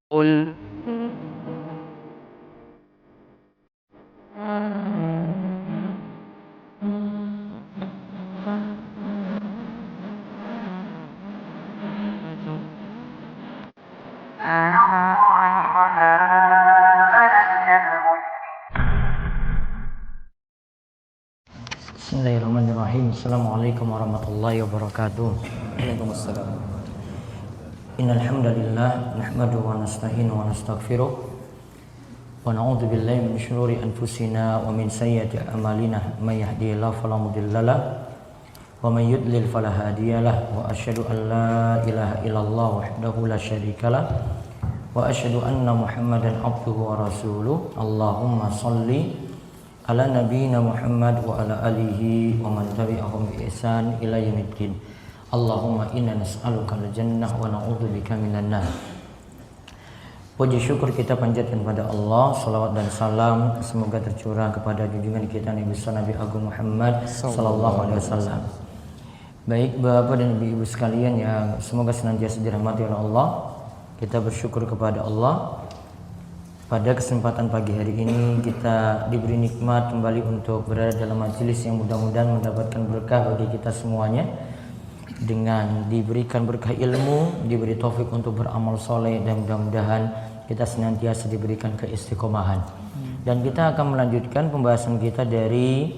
قل Bismillahirrahmanirrahim. Assalamualaikum warahmatullahi wabarakatuh. Waalaikumsalam. Innal hamdalillah nahmaduhu wa nasta'inu wa nastaghfiruh wa na'udzu billahi min shururi anfusina wa min sayyiati a'malina may yahdihillahu fala mudhillalah wa may yudlil fala hadiyalah wa asyhadu an la ilaha illallah wahdahu la syarikalah wa asyhadu anna Muhammadan abduhu wa rasuluh. Allahumma shalli ala nabiyyina Muhammad wa ala alihi wa man tabi'ahum bi ihsan ila yaumiddin. Allahumma inna nas'aluka al-jannah wa na'udzubika minan nar. Puji syukur kita panjatkan kepada Allah, salawat dan salam semoga tercurah kepada junjungan kita Nabi besar Nabi Agung Muhammad sallallahu alaihi wasallam. Baik Bapak dan Ibu sekalian yang semoga senantiasa dirahmati oleh Allah, kita bersyukur kepada Allah. Pada kesempatan pagi hari ini kita diberi nikmat kembali untuk berada dalam majelis yang mudah-mudahan mendapatkan berkah bagi kita semuanya. Dengan diberikan berkah ilmu, diberi taufik untuk beramal soleh, dan mudah-mudahan kita senantiasa diberikan keistiqomahan. Dan kita akan melanjutkan pembahasan kita dari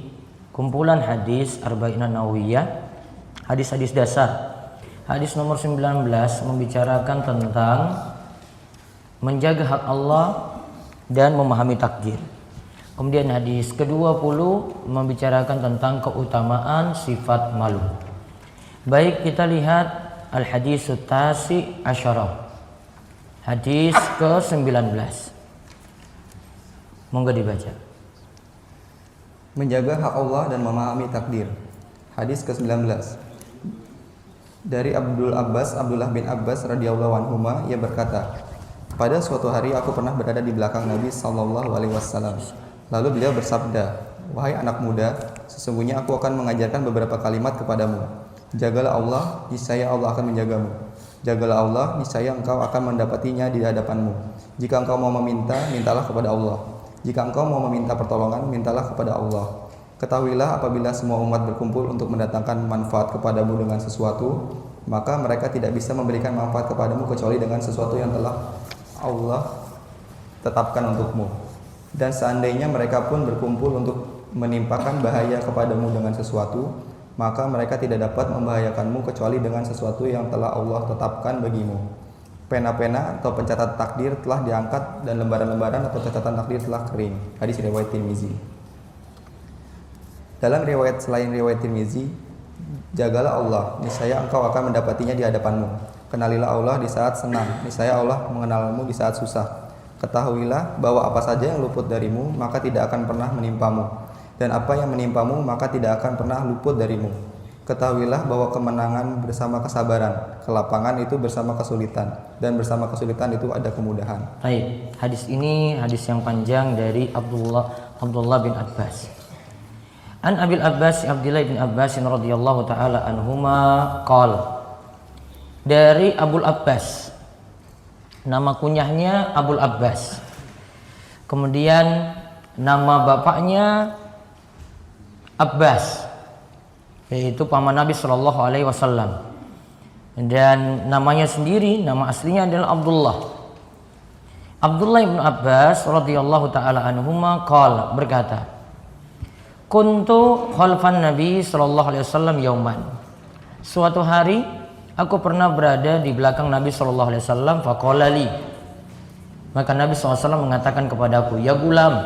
kumpulan hadis Arba'in An-Nawawiyah, hadis-hadis dasar. Hadis nomor 19 membicarakan tentang menjaga hak Allah dan memahami takdir. Kemudian hadis ke-20 membicarakan tentang keutamaan sifat malu. Baik, kita lihat al-hadisut tasi asyarah, hadis ke-19. Monggo dibaca. Menjaga hak Allah dan memahami takdir. Hadis ke-19. Dari Abdullah bin Abbas radhiyallahu anhuma, ia berkata, pada suatu hari aku pernah berada di belakang Nabi sallallahu alaihi wasallam. Lalu beliau bersabda, wahai anak muda, sesungguhnya aku akan mengajarkan beberapa kalimat kepadamu. Jagalah Allah, niscaya Allah akan menjagamu. Jagalah Allah, niscaya engkau akan mendapatinya di hadapanmu. Jika engkau mau meminta, mintalah kepada Allah. Jika engkau mau meminta pertolongan, mintalah kepada Allah. Ketahuilah apabila semua umat berkumpul untuk mendatangkan manfaat kepadamu dengan sesuatu, maka mereka tidak bisa memberikan manfaat kepadamu kecuali dengan sesuatu yang telah Allah tetapkan untukmu. Dan seandainya mereka pun berkumpul untuk menimpakan bahaya kepadamu dengan sesuatu, maka mereka tidak dapat membahayakanmu kecuali dengan sesuatu yang telah Allah tetapkan bagimu. Pena-pena atau pencatat takdir telah diangkat dan lembaran-lembaran atau catatan takdir telah kering. Hadis riwayat Tirmizi. Dalam riwayat selain riwayat Tirmizi, jagalah Allah, niscaya engkau akan mendapatinya di hadapanmu. Kenalilah Allah di saat senang, niscaya Allah mengenalmu di saat susah. Ketahuilah bahwa apa saja yang luput darimu, maka tidak akan pernah menimpamu. Dan apa yang menimpamu maka tidak akan pernah luput darimu. Ketahuilah bahwa kemenangan bersama kesabaran, kelapangan itu bersama kesulitan, dan bersama kesulitan itu ada kemudahan. Baik, hadis ini hadis yang panjang dari Abdullah bin Abbas. An Abil Abbas Abdullah bin Abbas radhiyallahu taala anhuma qala. Dari Abul Abbas, nama kunyahnya Abul Abbas. Kemudian nama bapaknya Abbas, yaitu paman Nabi Shallallahu Alaihi Wasallam, dan namanya sendiri, nama aslinya adalah Abdullah. Abdullah bin Abbas radhiyallahu taala anhuma qala, berkata, kuntu khalfan Nabi Shallallahu Alaihi Wasallam yauman. Suatu hari aku pernah berada di belakang Nabi Shallallahu Alaihi Wasallam. Faqala li, maka Nabi SAW mengatakan kepadaku, ya gulam,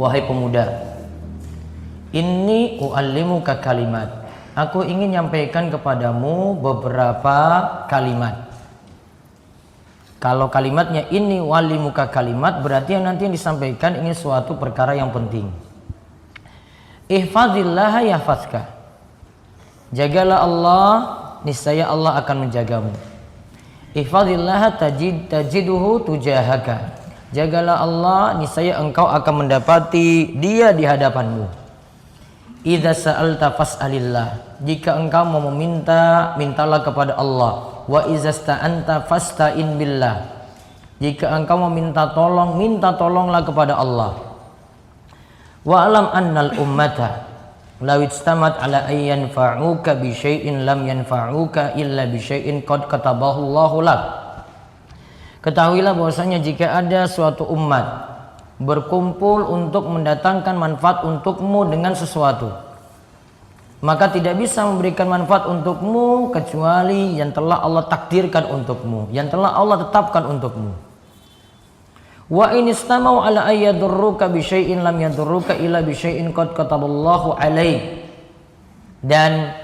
wahai pemuda, inni u'allimuka kalimat, aku ingin nyampaikan kepadamu beberapa kalimat. Kalau kalimatnya inni u'allimuka kalimat, berarti yang nanti yang disampaikan ingin suatu perkara yang penting. Ihfazillah yahfazka, jagalah Allah, niscaya Allah akan menjagamu. Ihfazillah tajiduhu tujahaka, jagalah Allah, niscaya engkau akan mendapati dia di hadapanmu. Idza sa'alta fas'alillah, jika engkau mau meminta, mintalah kepada Allah. Wa idza sta'anta fasta'in billah, Jika engkau meminta tolong, minta tolonglah kepada Allah. Wa alam annal ummata law istamat ala ay yanfa'uka bi syai'in lam yanfa'uka illa bi syai'in qad katabahu Allahu lak. Ketahuilah bahwasanya jika ada suatu umat berkumpul untuk mendatangkan manfaat untukmu dengan sesuatu, maka tidak bisa memberikan manfaat untukmu kecuali yang telah Allah takdirkan untukmu, yang telah Allah tetapkan untukmu. Wa in istamau ala ayyadurruka bi syai'in lam yadurruka illa bi syai'in qad kataballahu alaik. Dan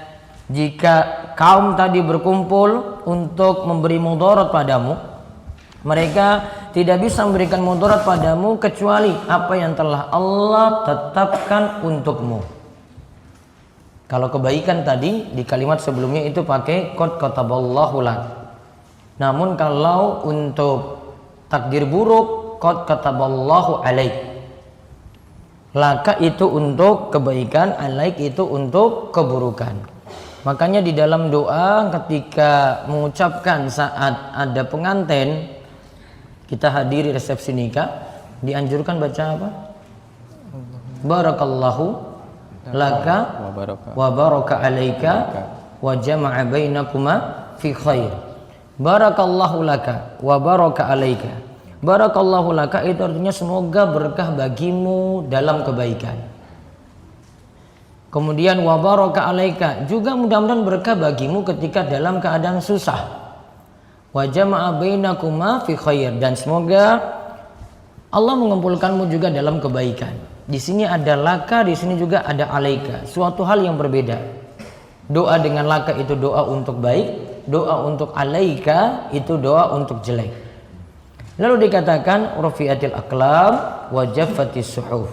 jika kaum tadi berkumpul untuk memberi mudarat padamu, mereka tidak bisa memberikan mudarat padamu kecuali apa yang telah Allah tetapkan untukmu. Kalau kebaikan tadi di kalimat sebelumnya itu pakai qad kataballahu lak. Namun kalau untuk takdir buruk, qad kataballahu alaik. Laka itu untuk kebaikan, alaik itu untuk keburukan. Makanya di dalam doa ketika mengucapkan saat ada pengantin, kita hadiri resepsi nikah, dianjurkan baca apa? Barakallahu laka wa baraka alaika wa jama'a bainakuma fi khair. Barakallahu laka wa baraka alaika. Barakallahu laka itu artinya semoga berkah bagimu dalam kebaikan. Kemudian wa baraka alaika juga mudah-mudahan berkah bagimu ketika dalam keadaan susah. Wa jama'a bainakuma fi khair, dan semoga Allah mengumpulkanmu juga dalam kebaikan. Di sini ada laka, di sini juga ada alaika, suatu hal yang berbeda. Doa dengan laka itu doa untuk baik, doa untuk alaika itu doa untuk jelek. Lalu dikatakan rufi'atil aqlam wa jaffatis suhuf.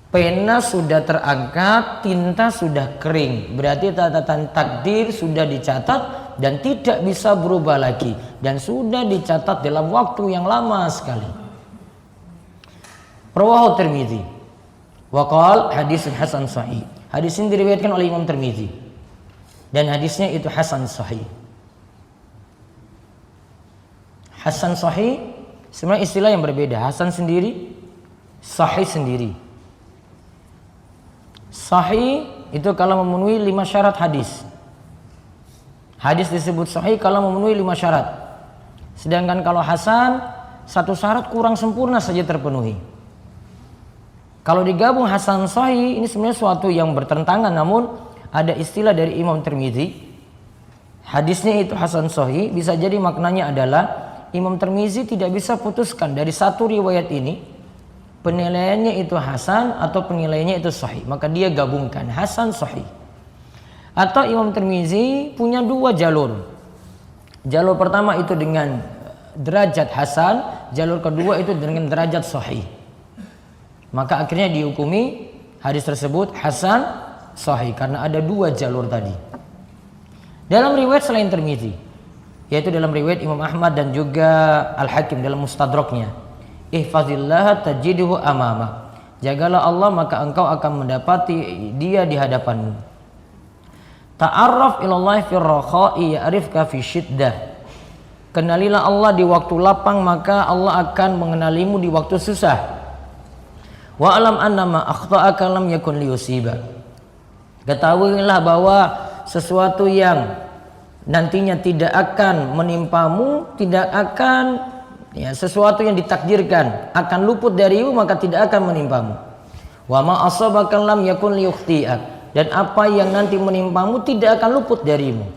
Pena sudah terangkat, tinta sudah kering. Berarti catatan takdir sudah dicatat dan tidak bisa berubah lagi, dan sudah dicatat dalam waktu yang lama sekali. Rawahu Tirmidzi wa qala hadisun hasan sahih. Hadis ini diriwayatkan oleh Imam Tirmidzi dan hadisnya itu hasan sahih. Hasan sahih sebenarnya istilah yang berbeda. Hasan sendiri, sahih sendiri. Sahih itu kalau memenuhi 5 syarat hadis. Hadis disebut sahih kalau memenuhi 5 syarat. Sedangkan kalau hasan, 1 syarat kurang sempurna saja terpenuhi. Kalau digabung hasan sahih, ini sebenarnya suatu yang bertentangan, namun ada istilah dari Imam Tirmidzi. Hadisnya itu hasan sahih, bisa jadi maknanya adalah Imam Tirmidzi tidak bisa putuskan dari satu riwayat ini penilaiannya itu hasan atau penilaiannya itu sahih, maka dia gabungkan hasan sahih. Atau Imam Tirmidzi punya 2 jalur. Jalur pertama itu dengan derajat hasan, jalur kedua itu dengan derajat sahih. Maka akhirnya dihukumi hadis tersebut hasan sahih karena ada 2 jalur tadi. Dalam riwayat selain Tirmidzi, yaitu dalam riwayat Imam Ahmad dan juga Al-Hakim dalam Mustadraknya, ihfazillah tajidhu amama. Jagalah Allah maka engkau akan mendapati dia di hadapanmu. Ta'arraf ilallah fi rakha'i ya'rifka fi syiddah. Kenalilah Allah di waktu lapang maka Allah akan mengenalimu di waktu susah. Wa alam annama akhta'aka lam yakun liyusiba. Ketahuilah bahwa sesuatu yang nantinya tidak akan menimpamu, tidak akan sesuatu yang ditakdirkan akan luput darimu maka tidak akan menimpamu. Wa ma asabaka lam yakun liyukhti'ak. Dan apa yang nanti menimpamu tidak akan luput darimu.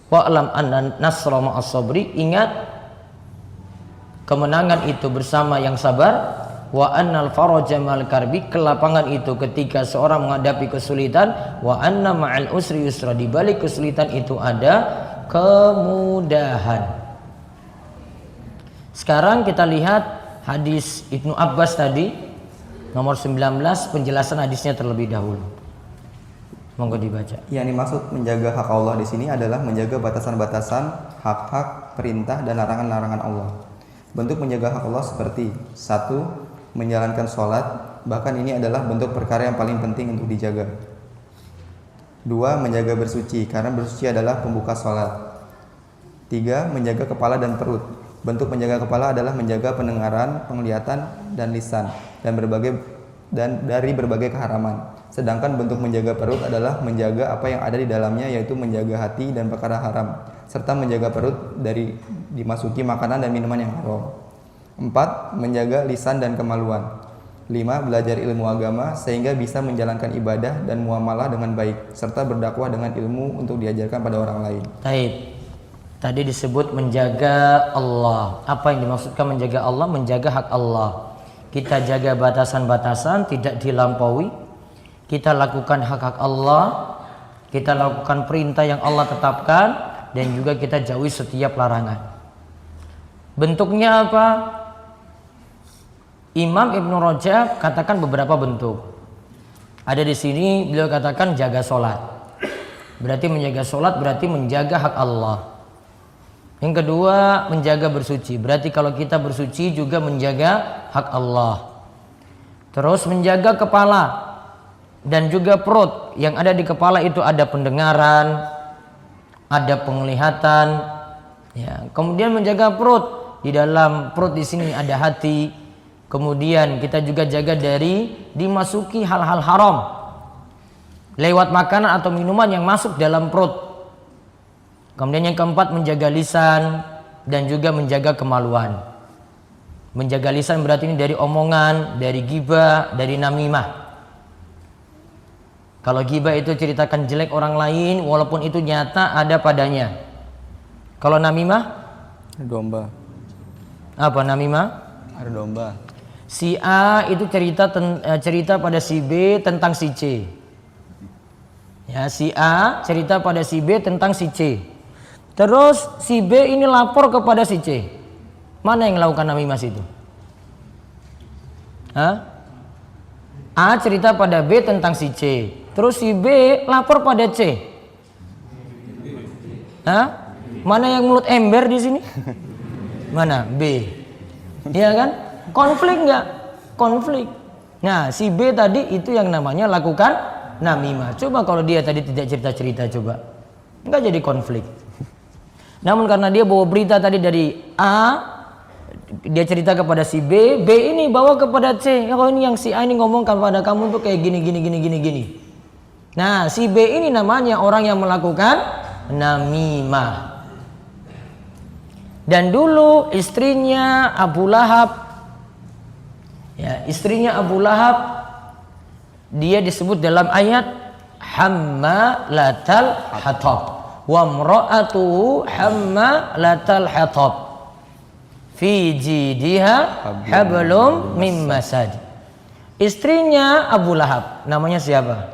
Wa alam anna nasra ma'as sabri. Ingat kemenangan itu bersama yang sabar. Wa annal faraja ma'al karbi. Kelapangan itu ketika seorang menghadapi kesulitan. Wa anna ma'al usri yusra. Di balik kesulitan itu ada kemudahan. Sekarang kita lihat hadis Ibnu Abbas tadi nomor 19, penjelasan hadisnya terlebih dahulu. Monggo dibaca. Yang dimaksud menjaga hak Allah di sini adalah menjaga batasan-batasan hak-hak, perintah dan larangan-larangan Allah. Bentuk menjaga hak Allah seperti 1. Menjalankan sholat, bahkan ini adalah bentuk perkara yang paling penting untuk dijaga. 2. Menjaga bersuci, karena bersuci adalah pembuka sholat. 3. Menjaga kepala dan perut, Bentuk menjaga kepala adalah menjaga pendengaran, penglihatan, dan lisan dan dari berbagai keharaman. Sedangkan bentuk menjaga perut adalah menjaga apa yang ada di dalamnya, yaitu menjaga hati dan perkara haram, serta menjaga perut dari dimasuki makanan dan minuman yang haram. 4. Menjaga lisan dan kemaluan. 5. Belajar ilmu agama sehingga bisa menjalankan ibadah dan muamalah dengan baik, serta berdakwah dengan ilmu untuk diajarkan pada orang lain. Baik. Tadi disebut menjaga Allah. Apa yang dimaksudkan menjaga Allah? Menjaga hak Allah. Kita jaga batasan-batasan, tidak dilampaui. Kita lakukan hak-hak Allah. Kita lakukan perintah yang Allah tetapkan, dan juga kita jauhi setiap larangan. Bentuknya apa? Imam Ibnu Rajab katakan beberapa bentuk. Ada di sini beliau katakan jaga sholat. Berarti menjaga sholat berarti menjaga hak Allah. Yang kedua, menjaga bersuci. Berarti kalau kita bersuci juga menjaga hak Allah. Terus menjaga kepala dan juga perut. Yang ada di kepala itu ada pendengaran, ada penglihatan. Ya, kemudian menjaga perut. Di dalam perut di sini ada hati. Kemudian kita juga jaga dari dimasuki hal-hal haram lewat makanan atau minuman yang masuk dalam perut. Kemudian yang keempat, menjaga lisan dan juga menjaga kemaluan. Menjaga lisan berarti ini dari omongan, dari ghibah, dari namimah. Kalau ghibah itu ceritakan jelek orang lain walaupun itu nyata ada padanya. Kalau namimah? Domba. Apa namimah? Ada domba. Si A itu cerita pada si B tentang si C. Ya, si A cerita pada si B tentang si C. Terus si B ini lapor kepada si C. Mana yang melakukan namimah itu? Hah? A cerita pada B tentang si C. Terus si B lapor pada C. Hah? Mana yang mulut ember di sini? Mana? B. Iya kan? Konflik nggak? Konflik. Nah, si B tadi itu yang namanya lakukan namimah. Coba kalau dia tadi tidak cerita-cerita, coba nggak jadi konflik. Namun karena dia bawa berita tadi dari A, dia cerita kepada si B, B ini bawa kepada C. Kalau ini yang si A ini ngomong kepada kamu tuh kayak gini. Nah, si B ini namanya orang yang melakukan namimah. Dan dulu istrinya Abu Lahab, ya, istrinya Abu Lahab, dia disebut dalam ayat hammalatal hatab wa imra'atuhu hammalatal hatab fi jidiha hablum mim masad. Istrinya Abu Lahab namanya siapa?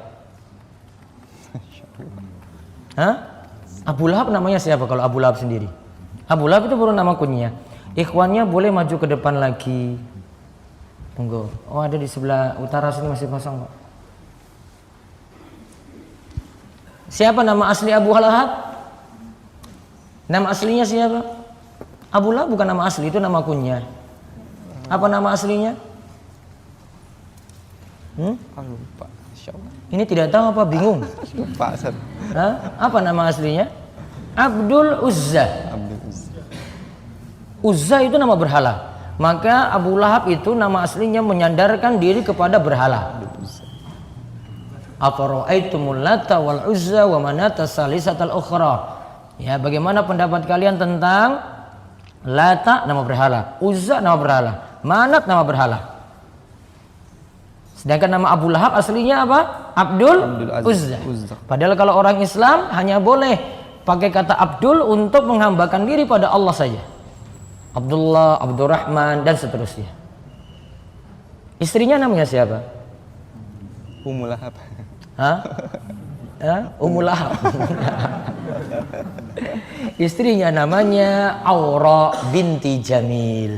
Hah? Abu Lahab namanya siapa kalau Abu Lahab sendiri? Abu Lahab itu baru nama kunyah. Ikhwannya boleh maju ke depan lagi. Tunggu. Oh, ada di sebelah utara sini masih kosong kok. Siapa nama asli Abu Lahab? Nama aslinya siapa? Abu Lahab bukan nama asli, itu nama kunyah. Apa nama aslinya? Lupa. Ini tidak tahu apa bingung? Lupa. Hah? Apa nama aslinya? Abdul Uzza. Uzza itu nama berhala. Maka Abu Lahab itu nama aslinya menyandarkan diri kepada berhala. Afara'aitumul Lata wal Uzza wa Manata salisatal ukhra. Ya, bagaimana pendapat kalian tentang Lata nama berhala, Uzza nama berhala, Manat nama berhala? Sedangkan nama Abu Lahab aslinya apa? Abdul Uzza. Padahal kalau orang Islam hanya boleh pakai kata Abdul untuk menghambakan diri pada Allah saja. Abdullah, Abdurrahman, dan seterusnya. Istrinya namanya siapa? Ummu Lahab. Hah? Ummu Lahab. Istrinya namanya Aura binti Jamil.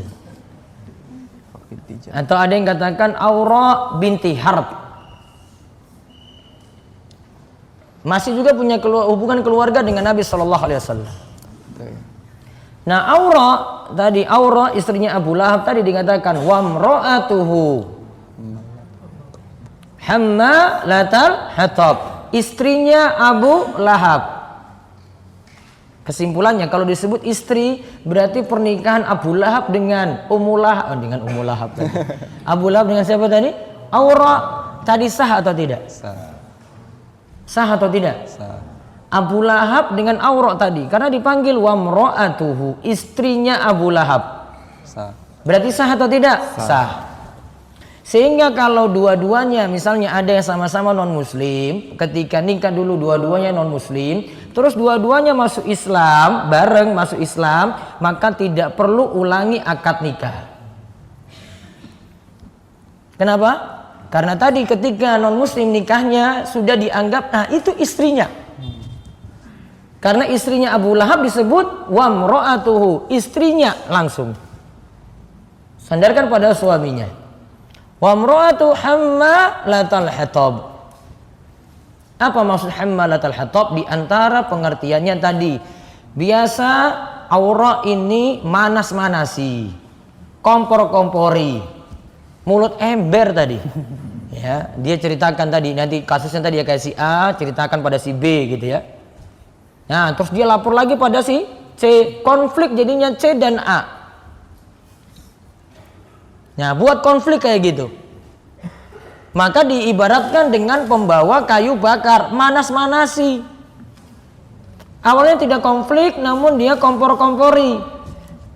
Atau ada yang katakan Aura binti Harb. Masih juga punya hubungan keluarga dengan Nabi Shallallahu Alaihi Wasallam. Nah, Aura istrinya Abu Lahab tadi dikatakan wamro'atuhu hammalatal hatab, istrinya Abu Lahab. Kesimpulannya kalau disebut istri berarti pernikahan Abu Lahab dengan Ummu Lahab tadi. Abu Lahab dengan siapa tadi? Aura. Tadi sah atau tidak? Sah atau tidak? Sah. Abu Lahab dengan Aura tadi karena dipanggil wamro'atuhu, istrinya Abu Lahab. Sah. Berarti sah atau tidak? Sah. Sehingga kalau dua-duanya misalnya ada yang sama-sama non muslim, ketika nikah dulu dua-duanya non muslim, terus dua-duanya masuk Islam, bareng masuk Islam, maka tidak perlu ulangi akad nikah. Kenapa? Karena tadi ketika non muslim nikahnya sudah dianggap itu istrinya. Karena istrinya Abu Lahab disebut wamro'atuhu, istrinya langsung. Sandarkan pada suaminya. Wamro'atu hammalatal hatab. Apa maksud hammalatal hatab? Di antara pengertiannya tadi, biasa Aura ini manas-manasi, kompor-kompori, mulut ember tadi. Ya, dia ceritakan tadi, nanti kasusnya tadi ya kayak si A ceritakan pada si B gitu ya. Nah, terus dia lapor lagi pada si C, konflik jadinya C dan A. Nah, buat konflik kayak gitu. Maka diibaratkan dengan pembawa kayu bakar, manas-manasi. Awalnya tidak konflik, namun dia kompor-kompori.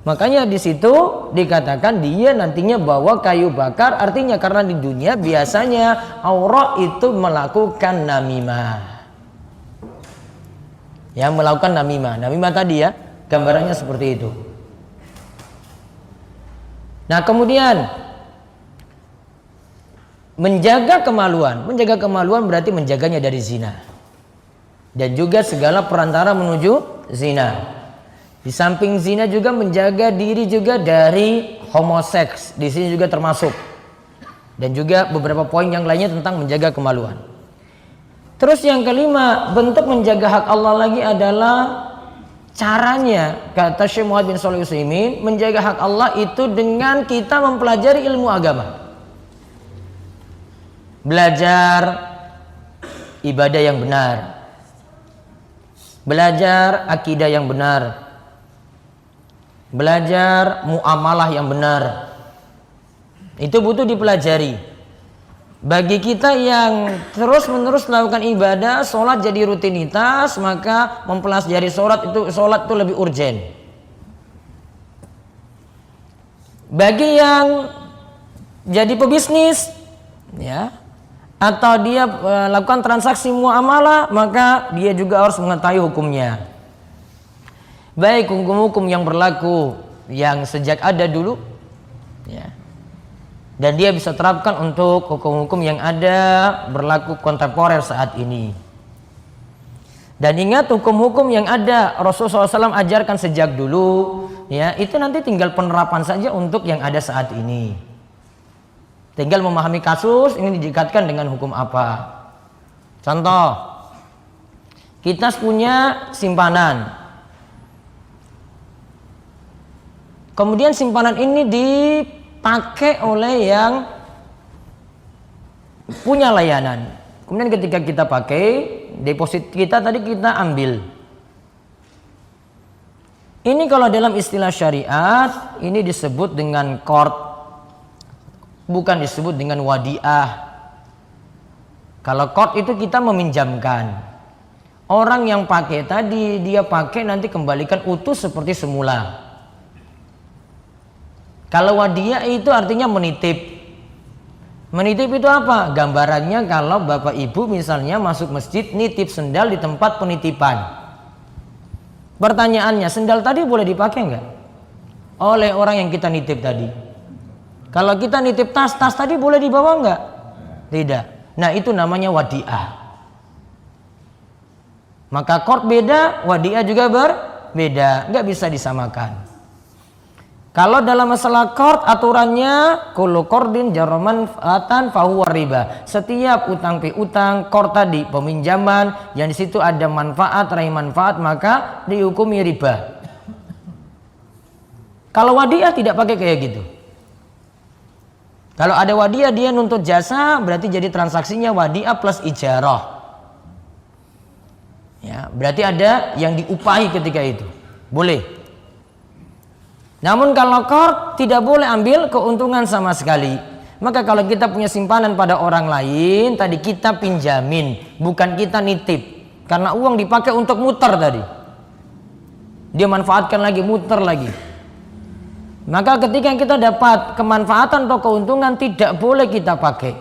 Makanya di situ dikatakan dia nantinya bawa kayu bakar, artinya karena di dunia biasanya Aura itu melakukan namimah. Ya, melakukan namimah. Namimah tadi ya, gambarannya seperti itu. Nah, kemudian menjaga kemaluan berarti menjaganya dari zina dan juga segala perantara menuju zina. Di samping zina juga menjaga diri juga dari homoseks, di sini juga termasuk, dan juga beberapa poin yang lainnya tentang menjaga kemaluan. Terus yang kelima, bentuk menjaga hak Allah lagi adalah caranya, kata Syekh Muhammad bin Shalih Al-Utsaimin, menjaga hak Allah itu dengan kita mempelajari ilmu agama. Belajar ibadah yang benar, belajar akidah yang benar, belajar muamalah yang benar. Itu butuh dipelajari. Bagi kita yang terus-menerus melakukan ibadah, sholat jadi rutinitas, maka mempelajari sholat itu lebih urgen. Bagi yang jadi pebisnis, ya, atau dia lakukan transaksi muamalah, maka dia juga harus mengetahui hukumnya. Baik hukum-hukum yang berlaku yang sejak ada dulu, ya, dan dia bisa terapkan untuk hukum-hukum yang ada berlaku kontemporer saat ini. Dan ingat hukum-hukum yang ada Rasulullah SAW ajarkan sejak dulu, ya, itu nanti tinggal penerapan saja untuk yang ada saat ini. Tinggal memahami kasus ini didekatkan dengan hukum apa. Contoh, kita punya simpanan. Kemudian simpanan ini dipakai oleh yang punya layanan. Kemudian ketika kita pakai, deposit kita tadi kita ambil. Ini kalau dalam istilah syariat ini disebut dengan qard, bukan disebut dengan wadiah. Kalau qard itu kita meminjamkan. Orang yang pakai tadi dia pakai nanti kembalikan utuh seperti semula. Kalau wadiah itu artinya menitip. Menitip itu apa? Gambarannya kalau bapak ibu misalnya masuk masjid nitip sendal di tempat penitipan. Pertanyaannya, sendal tadi boleh dipakai enggak? Oleh orang yang kita nitip tadi. Kalau kita nitip tas tadi boleh dibawa enggak? Tidak. Nah, itu namanya wadiah. Maka qard beda, wadiah juga berbeda, enggak bisa disamakan. Kalau dalam masalah qard aturannya kullu qardin jarra manfaatan fahuwa riba. Setiap utang piutang qard tadi peminjaman yang di situ ada manfaat, raih manfaat, maka dihukumi riba. Kalau wadiah tidak pakai kayak gitu. Kalau ada wadiah dia nuntut jasa, berarti jadi transaksinya wadiah plus ijarah. Ya, berarti ada yang diupahi ketika itu. Boleh. Namun kalau qard tidak boleh ambil keuntungan sama sekali. Maka kalau kita punya simpanan pada orang lain, tadi kita pinjamin, bukan kita nitip. Karena uang dipakai untuk muter tadi. Dia manfaatkan lagi, muter lagi. Maka ketika kita dapat kemanfaatan atau keuntungan, tidak boleh kita pakai.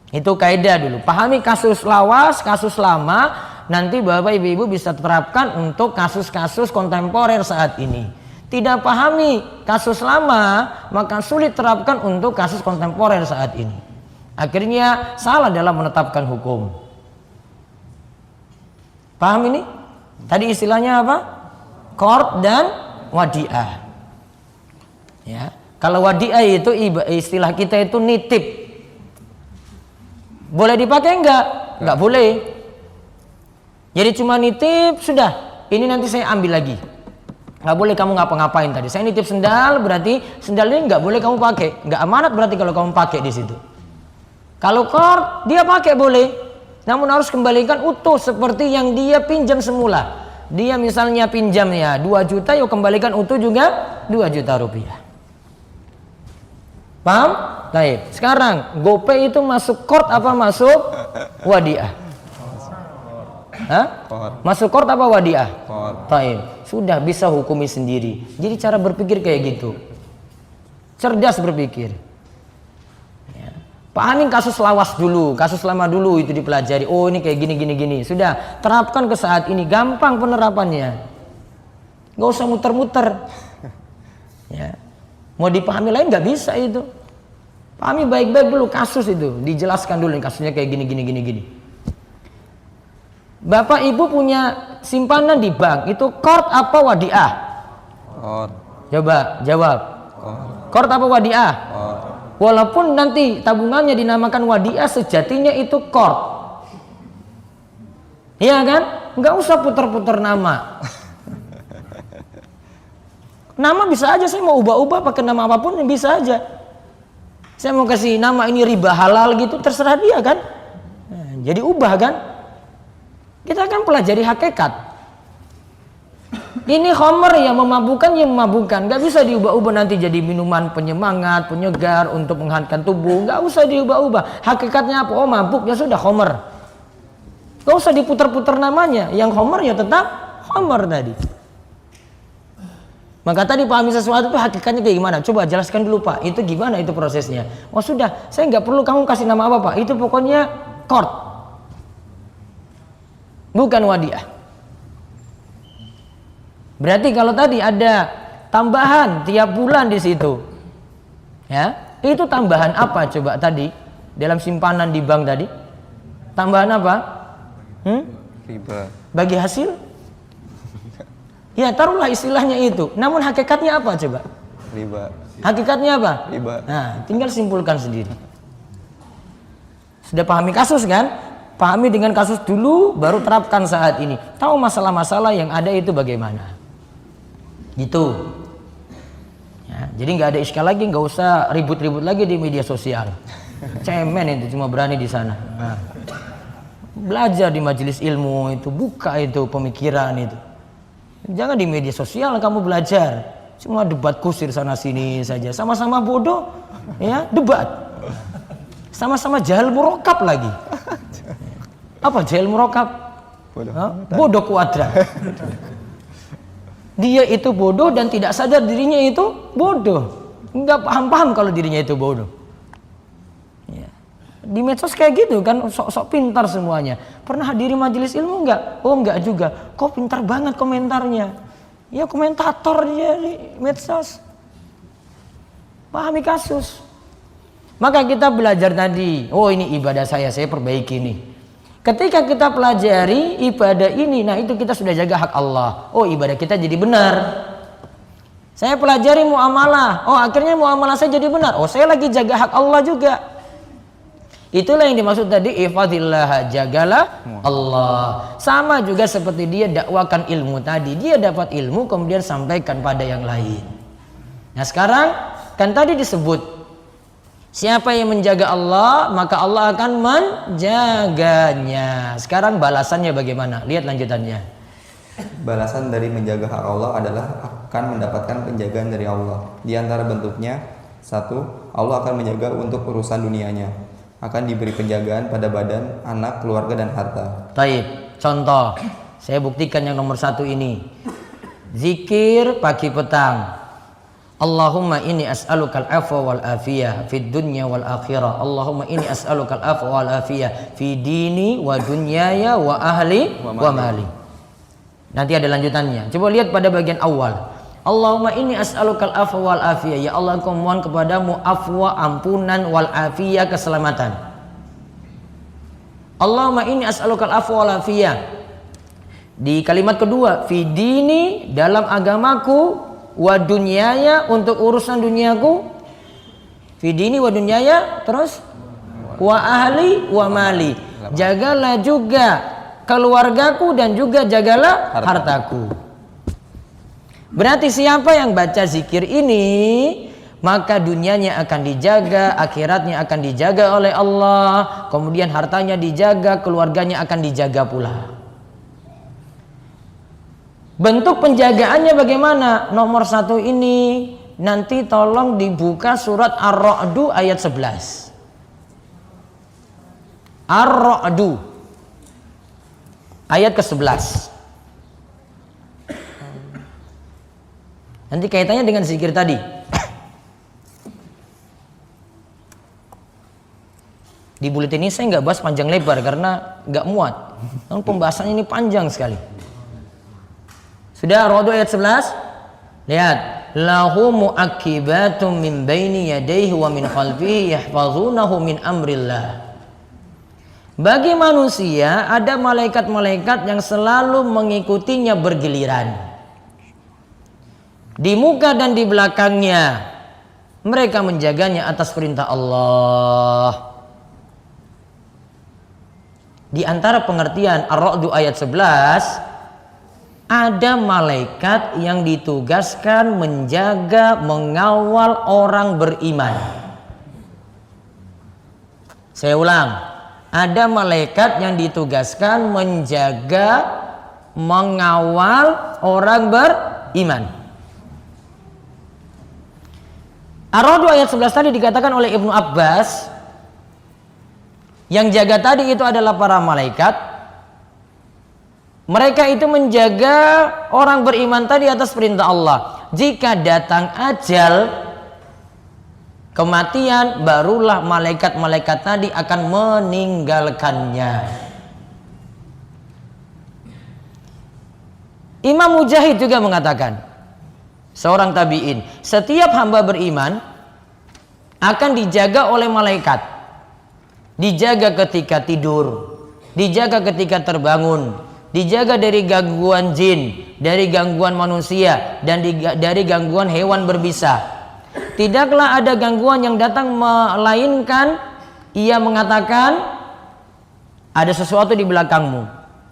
Itu kaidah dulu. Pahami kasus lawas, kasus lama, nanti Bapak Ibu bisa terapkan untuk kasus-kasus kontemporer saat ini. Tidak pahami kasus lama, maka sulit terapkan untuk kasus kontemporer saat ini. Akhirnya salah dalam menetapkan hukum. Paham ini? Tadi istilahnya apa? Qard dan wadi'ah. Ya, kalau wadi'ah itu istilah kita itu nitip. Boleh dipakai enggak? Enggak boleh. Jadi cuma nitip, sudah. Ini nanti saya ambil lagi. Nggak boleh kamu ngapa-ngapain tadi. Saya nitip sendal, berarti sendal ini nggak boleh kamu pakai. Nggak amanat berarti kalau kamu pakai di situ. Kalau qard dia pakai boleh, namun harus kembalikan utuh seperti yang dia pinjam semula. Dia misalnya pinjam ya 2 juta, yuk kembalikan utuh juga 2 juta rupiah. Paham? Baik. Sekarang GoPay itu masuk qard apa masuk wadiah? Hah? Masuk qard apa wadiah? Taib. Sudah bisa hukumi sendiri. Jadi cara berpikir kayak gitu. Cerdas berpikir. Ya. Pahami kasus lawas dulu, kasus lama dulu itu dipelajari. Oh ini kayak gini. Sudah terapkan ke saat ini, gampang penerapannya. Gak usah muter-muter. Ya. Mau dipahami lain nggak bisa itu. Pahami baik-baik dulu kasus itu, dijelaskan dulu kasusnya kayak gini. Bapak Ibu punya simpanan di bank, itu qard apa wadiah? Qard. Coba jawab. Qard apa wadiah? Walaupun nanti tabungannya dinamakan wadiah, sejatinya itu qard. Iya kan? Nggak usah putar-putar nama. Nama bisa aja, saya mau ubah-ubah pakai nama apapun bisa aja. Saya mau kasih nama ini riba halal gitu, terserah dia kan. Nah, jadi ubah kan. Kita akan pelajari hakikat. Ini khamr yang memabukkan, Gak bisa diubah-ubah nanti jadi minuman penyemangat, penyegar untuk menghangatkan tubuh. Gak usah diubah-ubah. Hakikatnya apa? Oh mabuk, ya sudah khamr. Gak usah diputar-putar namanya. Yang khamr ya tetap khamr tadi. Maka tadi pahami sesuatu itu hakikatnya kayak gimana? Coba jelaskan dulu Pak. Itu gimana itu prosesnya? Oh sudah, saya nggak perlu kamu kasih nama apa Pak. Itu pokoknya qard. Bukan wadiah. Berarti kalau tadi ada tambahan tiap bulan di situ, ya itu tambahan apa coba tadi dalam simpanan di bank tadi? Tambahan apa? Riba. Bagi hasil? Ya taruhlah istilahnya itu. Namun hakikatnya apa coba? Riba. Hakikatnya apa? Riba. Nah, tinggal simpulkan sendiri. Sudah pahami kasus kan? Pahami dengan kasus dulu, baru terapkan saat ini. Tahu masalah-masalah yang ada itu bagaimana. Gitu. Ya, jadi nggak ada iskal lagi, nggak usah ribut-ribut lagi di media sosial. Cemen itu cuma berani di sana. Nah, belajar di majelis ilmu itu, buka itu pemikiran itu. Jangan di media sosial kamu belajar. Cuma debat kusir sana sini saja. Sama-sama bodoh, ya debat. Sama-sama jahil murokab lagi. Apa jahil murokab? Bodoh kuadrat. Dia itu bodoh dan tidak sadar dirinya itu bodoh. Nggak paham-paham kalau dirinya itu bodoh. Ya. Di medsos kayak gitu kan, sok-sok pintar semuanya. Pernah hadiri majelis ilmu nggak? Oh nggak juga. Kok pintar banget komentarnya? Ya komentator dia di medsos. Pahami kasus. Maka kita belajar tadi. Oh ini ibadah saya perbaiki nih. Ketika kita pelajari ibadah ini, nah itu kita sudah jaga hak Allah. Oh ibadah kita jadi benar. Saya pelajari muamalah. Oh akhirnya muamalah saya jadi benar. Oh saya lagi jaga hak Allah juga. Itulah yang dimaksud tadi ifadillah, jagalah Allah. Sama juga seperti dia dakwakan ilmu tadi. Dia dapat ilmu kemudian sampaikan pada yang lain. Nah sekarang kan tadi disebut Siapa yang menjaga Allah, maka Allah akan menjaganya. Sekarang balasannya bagaimana? Lihat lanjutannya. Balasan dari menjaga hak Allah adalah akan mendapatkan penjagaan dari Allah. Di antara bentuknya, 1. Allah akan menjaga untuk urusan dunianya. Akan diberi penjagaan pada badan, anak, keluarga, dan harta. Taib. Contoh, saya buktikan yang nomor 1 ini. Zikir pagi petang. Allahumma inni as'alukal afwa wal afiyah fid dunya wal akhirah. Allahumma inni as'alukal afwa wal afiyah fi dini wa dunyaya wa ahli wa mali. Nanti ada lanjutannya. Coba lihat pada bagian awal. Allahumma inni as'alukal afwa wal afiyah. Ya Allah, aku mohon kepadamu afwa, ampunan, wal afiyah, keselamatan. Allahumma inni as'alukal afwa wal afiyah. Di kalimat kedua, fi dini, dalam agamaku, wa dunyaya, untuk urusan duniaku, fi dini wa dunyaya, terus wa ahli wa mali, jagalah juga keluargaku dan juga jagalah hartaku. Berarti siapa yang baca zikir ini, maka dunianya akan dijaga, akhiratnya akan dijaga oleh Allah, kemudian hartanya dijaga, keluarganya akan dijaga pula. Bentuk penjagaannya bagaimana? Nomor 1 ini nanti tolong dibuka surat Ar-Ra'du ayat 11. Ar-Ra'du ayat ke-11. Nanti kaitannya dengan zikir tadi. Di buletin ini saya nggak bahas panjang lebar karena nggak muat. Karena pembahasan ini panjang sekali. Sudah Ar-Ra'd ayat 11? Lihat, lahu mu'aqibatum min baini yadayhi wa min khalfihi yahfazunahu min amrillah. Bagi manusia ada malaikat-malaikat yang selalu mengikutinya bergiliran. Di muka dan di belakangnya mereka menjaganya atas perintah Allah. Di antara pengertian Ar-Ra'd ayat 11, ada malaikat yang ditugaskan menjaga, mengawal orang beriman. Saya ulang, ada malaikat yang ditugaskan menjaga, mengawal orang beriman. Ar-Ra'd ayat 11 tadi dikatakan oleh Ibnu Abbas, yang jaga tadi itu adalah para malaikat. Mereka itu menjaga orang beriman tadi atas perintah Allah. Jika datang ajal, kematian, barulah malaikat-malaikat tadi akan meninggalkannya. Imam Mujahid juga mengatakan, seorang tabi'in, setiap hamba beriman akan dijaga oleh malaikat. Dijaga ketika tidur, dijaga ketika terbangun, dijaga dari gangguan jin, dari gangguan manusia, dan dari gangguan hewan berbisa. Tidaklah ada gangguan yang datang melainkan ia mengatakan ada sesuatu di belakangmu.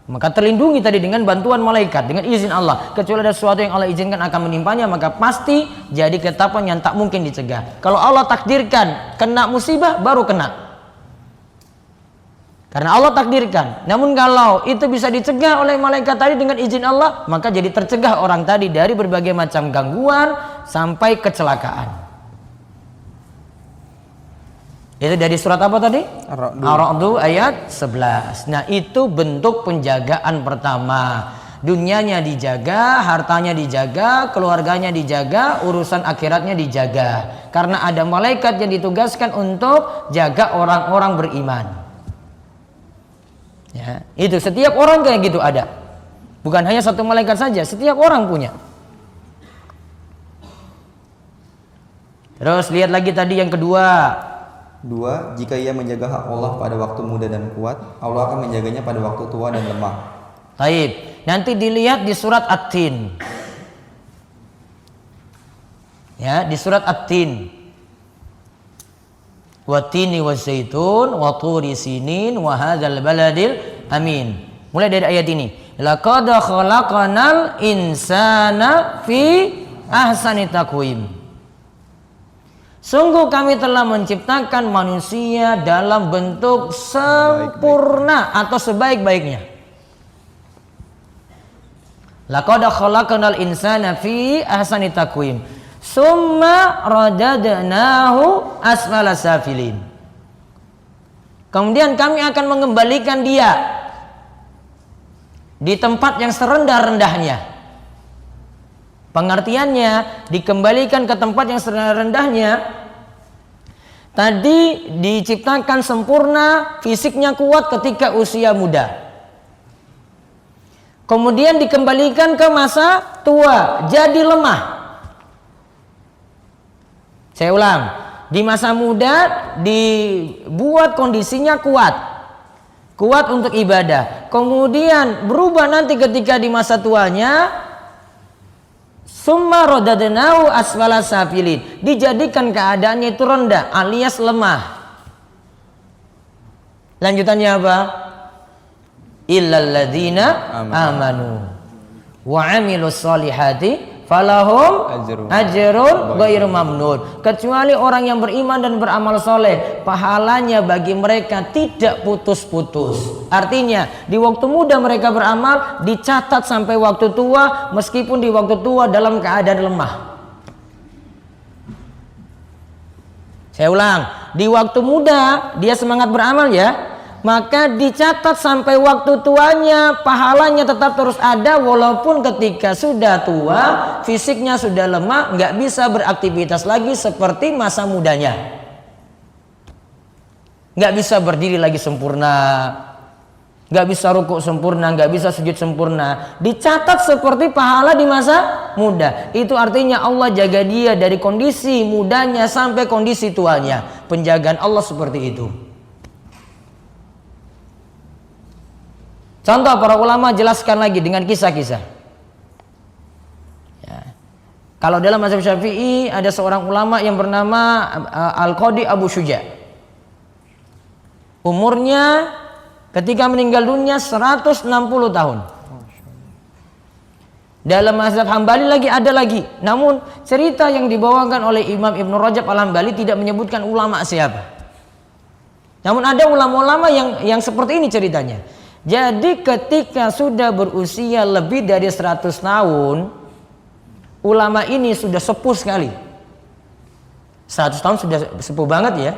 Maka terlindungi tadi dengan bantuan malaikat, dengan izin Allah. Kecuali ada sesuatu yang Allah izinkan akan menimpanya, maka pasti jadi ketetapan yang tak mungkin dicegah. Kalau Allah takdirkan kena musibah, baru kena. Karena Allah takdirkan. Namun kalau itu bisa dicegah oleh malaikat tadi dengan izin Allah, maka jadi tercegah orang tadi dari berbagai macam gangguan sampai kecelakaan. Itu dari surat apa tadi? Ar-Ra'd ayat 11. Nah, itu bentuk penjagaan pertama. Dunianya dijaga, hartanya dijaga, keluarganya dijaga, urusan akhiratnya dijaga. Karena ada malaikat yang ditugaskan untuk jaga orang-orang beriman. Ya, itu setiap orang kayak gitu ada. Bukan hanya satu malaikat saja, setiap orang punya. Terus lihat lagi tadi yang kedua. 2. Jika ia menjaga hak Allah pada waktu muda dan kuat, Allah akan menjaganya pada waktu tua dan lemah. Taib. Nanti dilihat di surat At-Tin. Ya, di surat At-Tin. Wat-tini waz-zaitun wa turi sinin wa hadzal baladil amin. Mulai dari ayat ini. Laqad khalaqanal insana fi ahsani taqwim. Sungguh kami telah menciptakan manusia dalam bentuk sempurna atau sebaik-baiknya. Laqad khalaqnal insana fi ahsani taqwim. Summa radadnahu asfala safilin. Kemudian kami akan mengembalikan dia di tempat yang serendah-rendahnya. Pengertiannya, dikembalikan ke tempat yang serendah-rendahnya. Tadi diciptakan sempurna, fisiknya kuat ketika usia muda. Kemudian dikembalikan ke masa tua, jadi lemah. Saya ulang, di masa muda dibuat kondisinya kuat. Kuat untuk ibadah. Kemudian berubah nanti ketika di masa tuanya. Summa radadnahu asfala safilin. Dijadikan keadaannya itu rendah alias lemah. Lanjutannya apa? Illal ladzina amanu wa amilus solihati falahum ajrun ghairu mamnun. Kecuali orang yang beriman dan beramal soleh, pahalanya bagi mereka tidak putus-putus. Artinya di waktu muda mereka beramal dicatat sampai waktu tua, meskipun di waktu tua dalam keadaan lemah. Saya ulang, di waktu muda dia semangat beramal ya, maka dicatat sampai waktu tuanya, pahalanya tetap terus ada walaupun ketika sudah tua, fisiknya sudah lemah, nggak bisa beraktivitas lagi seperti masa mudanya. Nggak bisa berdiri lagi sempurna, nggak bisa rukuk sempurna, nggak bisa sujud sempurna. Dicatat seperti pahala di masa muda. Itu artinya Allah jaga dia dari kondisi mudanya sampai kondisi tuanya. Penjagaan Allah seperti itu. Contoh para ulama jelaskan lagi dengan kisah-kisah. Ya. Kalau dalam mazhab Syafi'i ada seorang ulama yang bernama Al-Qadi Abu Syuja. Umurnya ketika meninggal dunia 160 tahun. Dalam mazhab Hambali lagi ada lagi. Namun cerita yang dibawakan oleh Imam Ibn Rajab Al-Hambali tidak menyebutkan ulama siapa. Namun ada ulama-ulama yang seperti ini ceritanya. Jadi ketika sudah berusia lebih dari 100 tahun, ulama ini sudah sepuh sekali. 100 tahun sudah sepuh banget ya.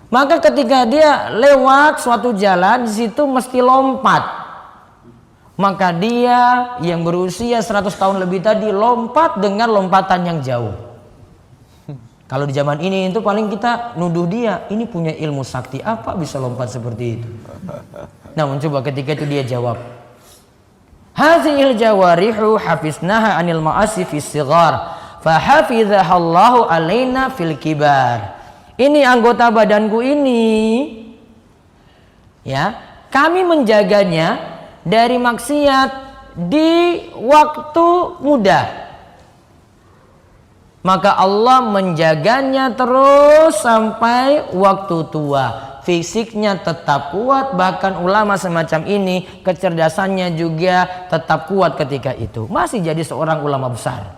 Maka ketika dia lewat suatu jalan, di situ mesti lompat. Maka dia yang berusia 100 tahun lebih tadi lompat dengan lompatan yang jauh. Kalau di zaman ini itu paling kita nuduh dia, ini punya ilmu sakti apa bisa lompat seperti itu. Namun coba ketika itu dia jawab, hazihil jawarihu hafiznaha anil ma'asi fis sighar fa hafizahallahu alaina fil kibar. Ini anggota badanku ini ya, kami menjaganya dari maksiat di waktu muda. Maka Allah menjaganya terus sampai waktu tua. Fisiknya tetap kuat, bahkan ulama semacam ini kecerdasannya juga tetap kuat ketika itu. Masih jadi seorang ulama besar.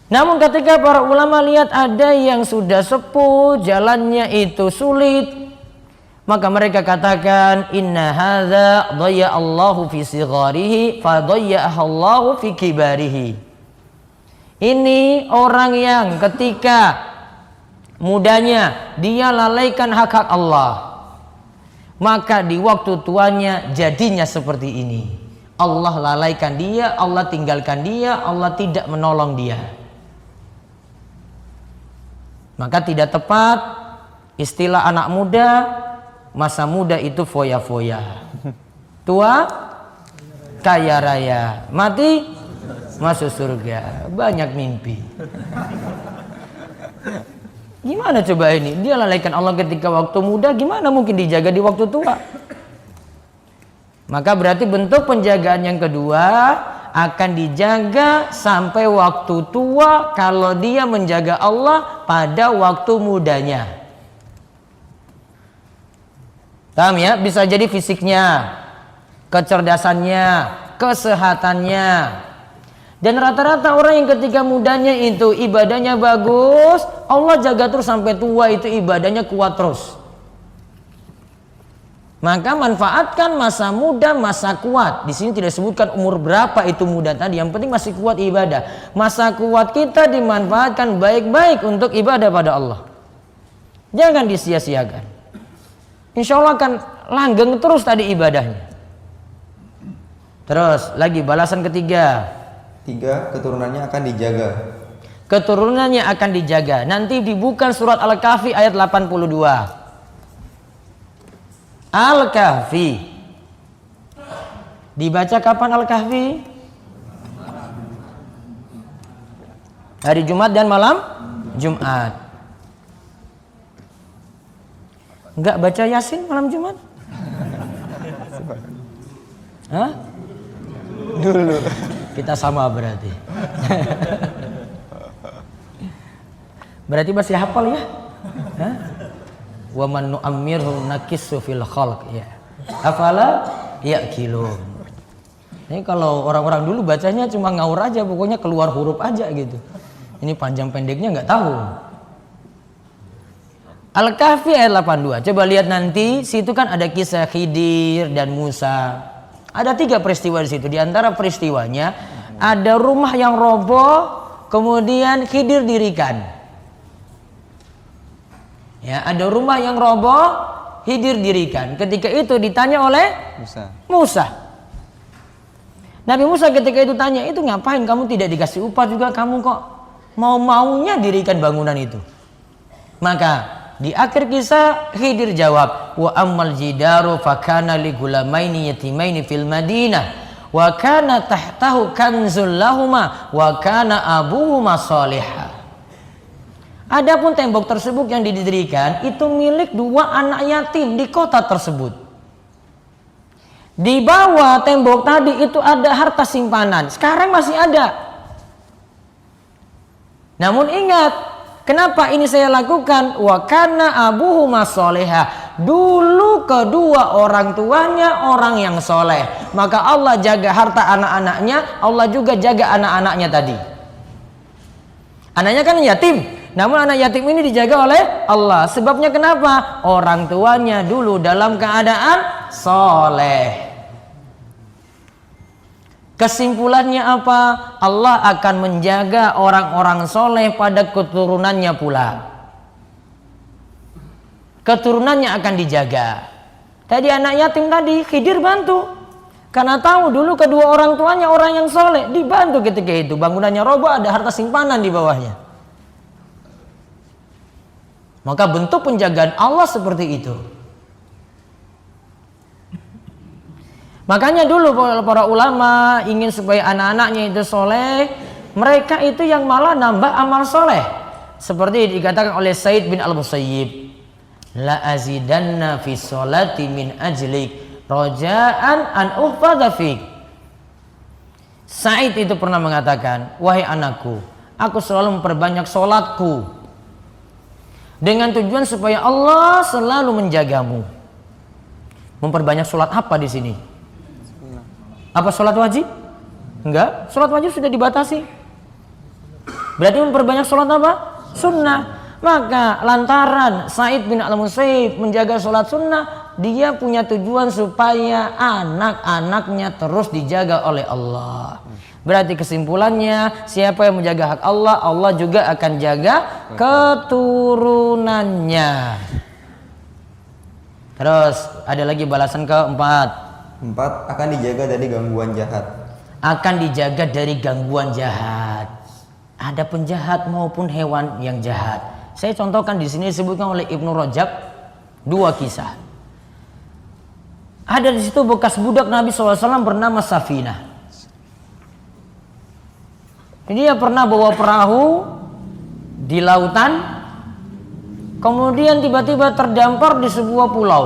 Namun ketika para ulama lihat ada yang sudah sepuh, jalannya itu sulit, maka mereka katakan inna hadza dhayya Allahu fi sigharihi fa dhayya'ahu Allahu fi kibarihi. Ini orang yang ketika mudanya dia lalaikan hak-hak Allah, maka di waktu tuanya jadinya seperti ini. Allah lalaikan dia, Allah tinggalkan dia, Allah tidak menolong dia. Maka tidak tepat istilah anak muda, masa muda itu foya-foya, tua kaya raya, mati masuk surga, banyak mimpi. Gimana coba ini? Dia lalaikan Allah ketika waktu muda, gimana mungkin dijaga di waktu tua? Maka berarti bentuk penjagaan yang kedua akan dijaga sampai waktu tua kalau dia menjaga Allah pada waktu mudanya. Paham ya? Bisa jadi fisiknya, kecerdasannya, kesehatannya. Dan rata-rata orang yang ketika mudanya itu ibadahnya bagus, Allah jaga terus sampai tua itu ibadahnya kuat terus. Maka manfaatkan masa muda, masa kuat. Di sini tidak disebutkan umur berapa itu muda tadi. Yang penting masih kuat ibadah. Masa kuat kita dimanfaatkan baik-baik untuk ibadah pada Allah. Jangan disia-siakan. Insya Allah akan langgeng terus tadi ibadahnya. Terus lagi balasan ketiga. 3. Keturunannya akan dijaga. Keturunannya akan dijaga. Nanti dibuka surat Al-Kahfi ayat 82. Al-Kahfi. Dibaca kapan Al-Kahfi? Hari Jumat dan malam Jumat. Enggak baca Yasin malam Jumat? Hah? Dulu. Kita sama berarti. Berarti masih hafal ya? Hah? Wa man nu'ammirhu nakissu fil khalq ya. Afala ya'qilun. Ini kalau orang-orang dulu bacanya cuma ngaur aja, pokoknya keluar huruf aja gitu. Ini panjang pendeknya nggak tahu. Al-Kahfi ayat 82. Coba lihat nanti, situ kan ada kisah Khidir dan Musa. Ada 3 peristiwa di situ. Di antara peristiwanya ada rumah yang roboh, kemudian Khidir dirikan. Ya, ada rumah yang roboh, Khidir dirikan. Ketika itu ditanya oleh Musa. Nabi Musa ketika itu tanya, itu ngapain kamu tidak dikasih upah juga, kamu kok mau-maunya dirikan bangunan itu? Maka di akhir kisah Khidir jawab, wa ammal jidaru fakana li gulamaini yatimaini fil Madinah wa kana tahtahu kanzul lahuma wa kana abuhuma salihah. Adapun tembok tersebut yang didirikan itu milik 2 anak yatim di kota tersebut. Di bawah tembok tadi itu ada harta simpanan. Sekarang masih ada. Namun ingat, kenapa ini saya lakukan? Wa kana abuhuma sholihah. Dulu kedua orang tuanya orang yang soleh. Maka Allah jaga harta anak-anaknya, Allah juga jaga anak-anaknya tadi. Anaknya kan yatim. Namun anak yatim ini dijaga oleh Allah. Sebabnya kenapa? Orang tuanya dulu dalam keadaan soleh. Kesimpulannya apa? Allah akan menjaga orang-orang soleh pada keturunannya pula. Keturunannya akan dijaga. Tadi anak yatim tadi Khidir bantu. Karena tahu dulu kedua orang tuanya orang yang soleh. Dibantu ketika itu. Bangunannya roboh, ada harta simpanan di bawahnya. Maka bentuk penjagaan Allah seperti itu. Makanya dulu para ulama ingin supaya anak-anaknya itu soleh, mereka itu yang malah nambah amal soleh. Seperti dikatakan oleh Said bin Al-Musayyib, la azidanna fi sholati min ajlik roja'an an uhfadha fik. Said itu pernah mengatakan, wahai anakku, aku selalu memperbanyak sholatku dengan tujuan supaya Allah selalu menjagamu. Memperbanyak sholat apa di sini? Apa sholat wajib? Enggak, sholat wajib sudah dibatasi. Berarti memperbanyak sholat apa? Sunnah. Maka lantaran Said bin Al-Musayyib menjaga sholat sunnah, dia punya tujuan supaya anak-anaknya terus dijaga oleh Allah. Berarti kesimpulannya, siapa yang menjaga hak Allah, Allah juga akan jaga keturunannya. Terus ada lagi balasan keempat. 4. Akan dijaga dari gangguan jahat. Akan dijaga dari gangguan jahat. Ada penjahat maupun hewan yang jahat. Saya contohkan di sini disebutkan oleh Ibnu Rajab 2 kisah. Ada di situ bekas budak Nabi SAW bernama Safinah. Dia pernah bawa perahu di lautan, kemudian tiba-tiba terdampar di sebuah pulau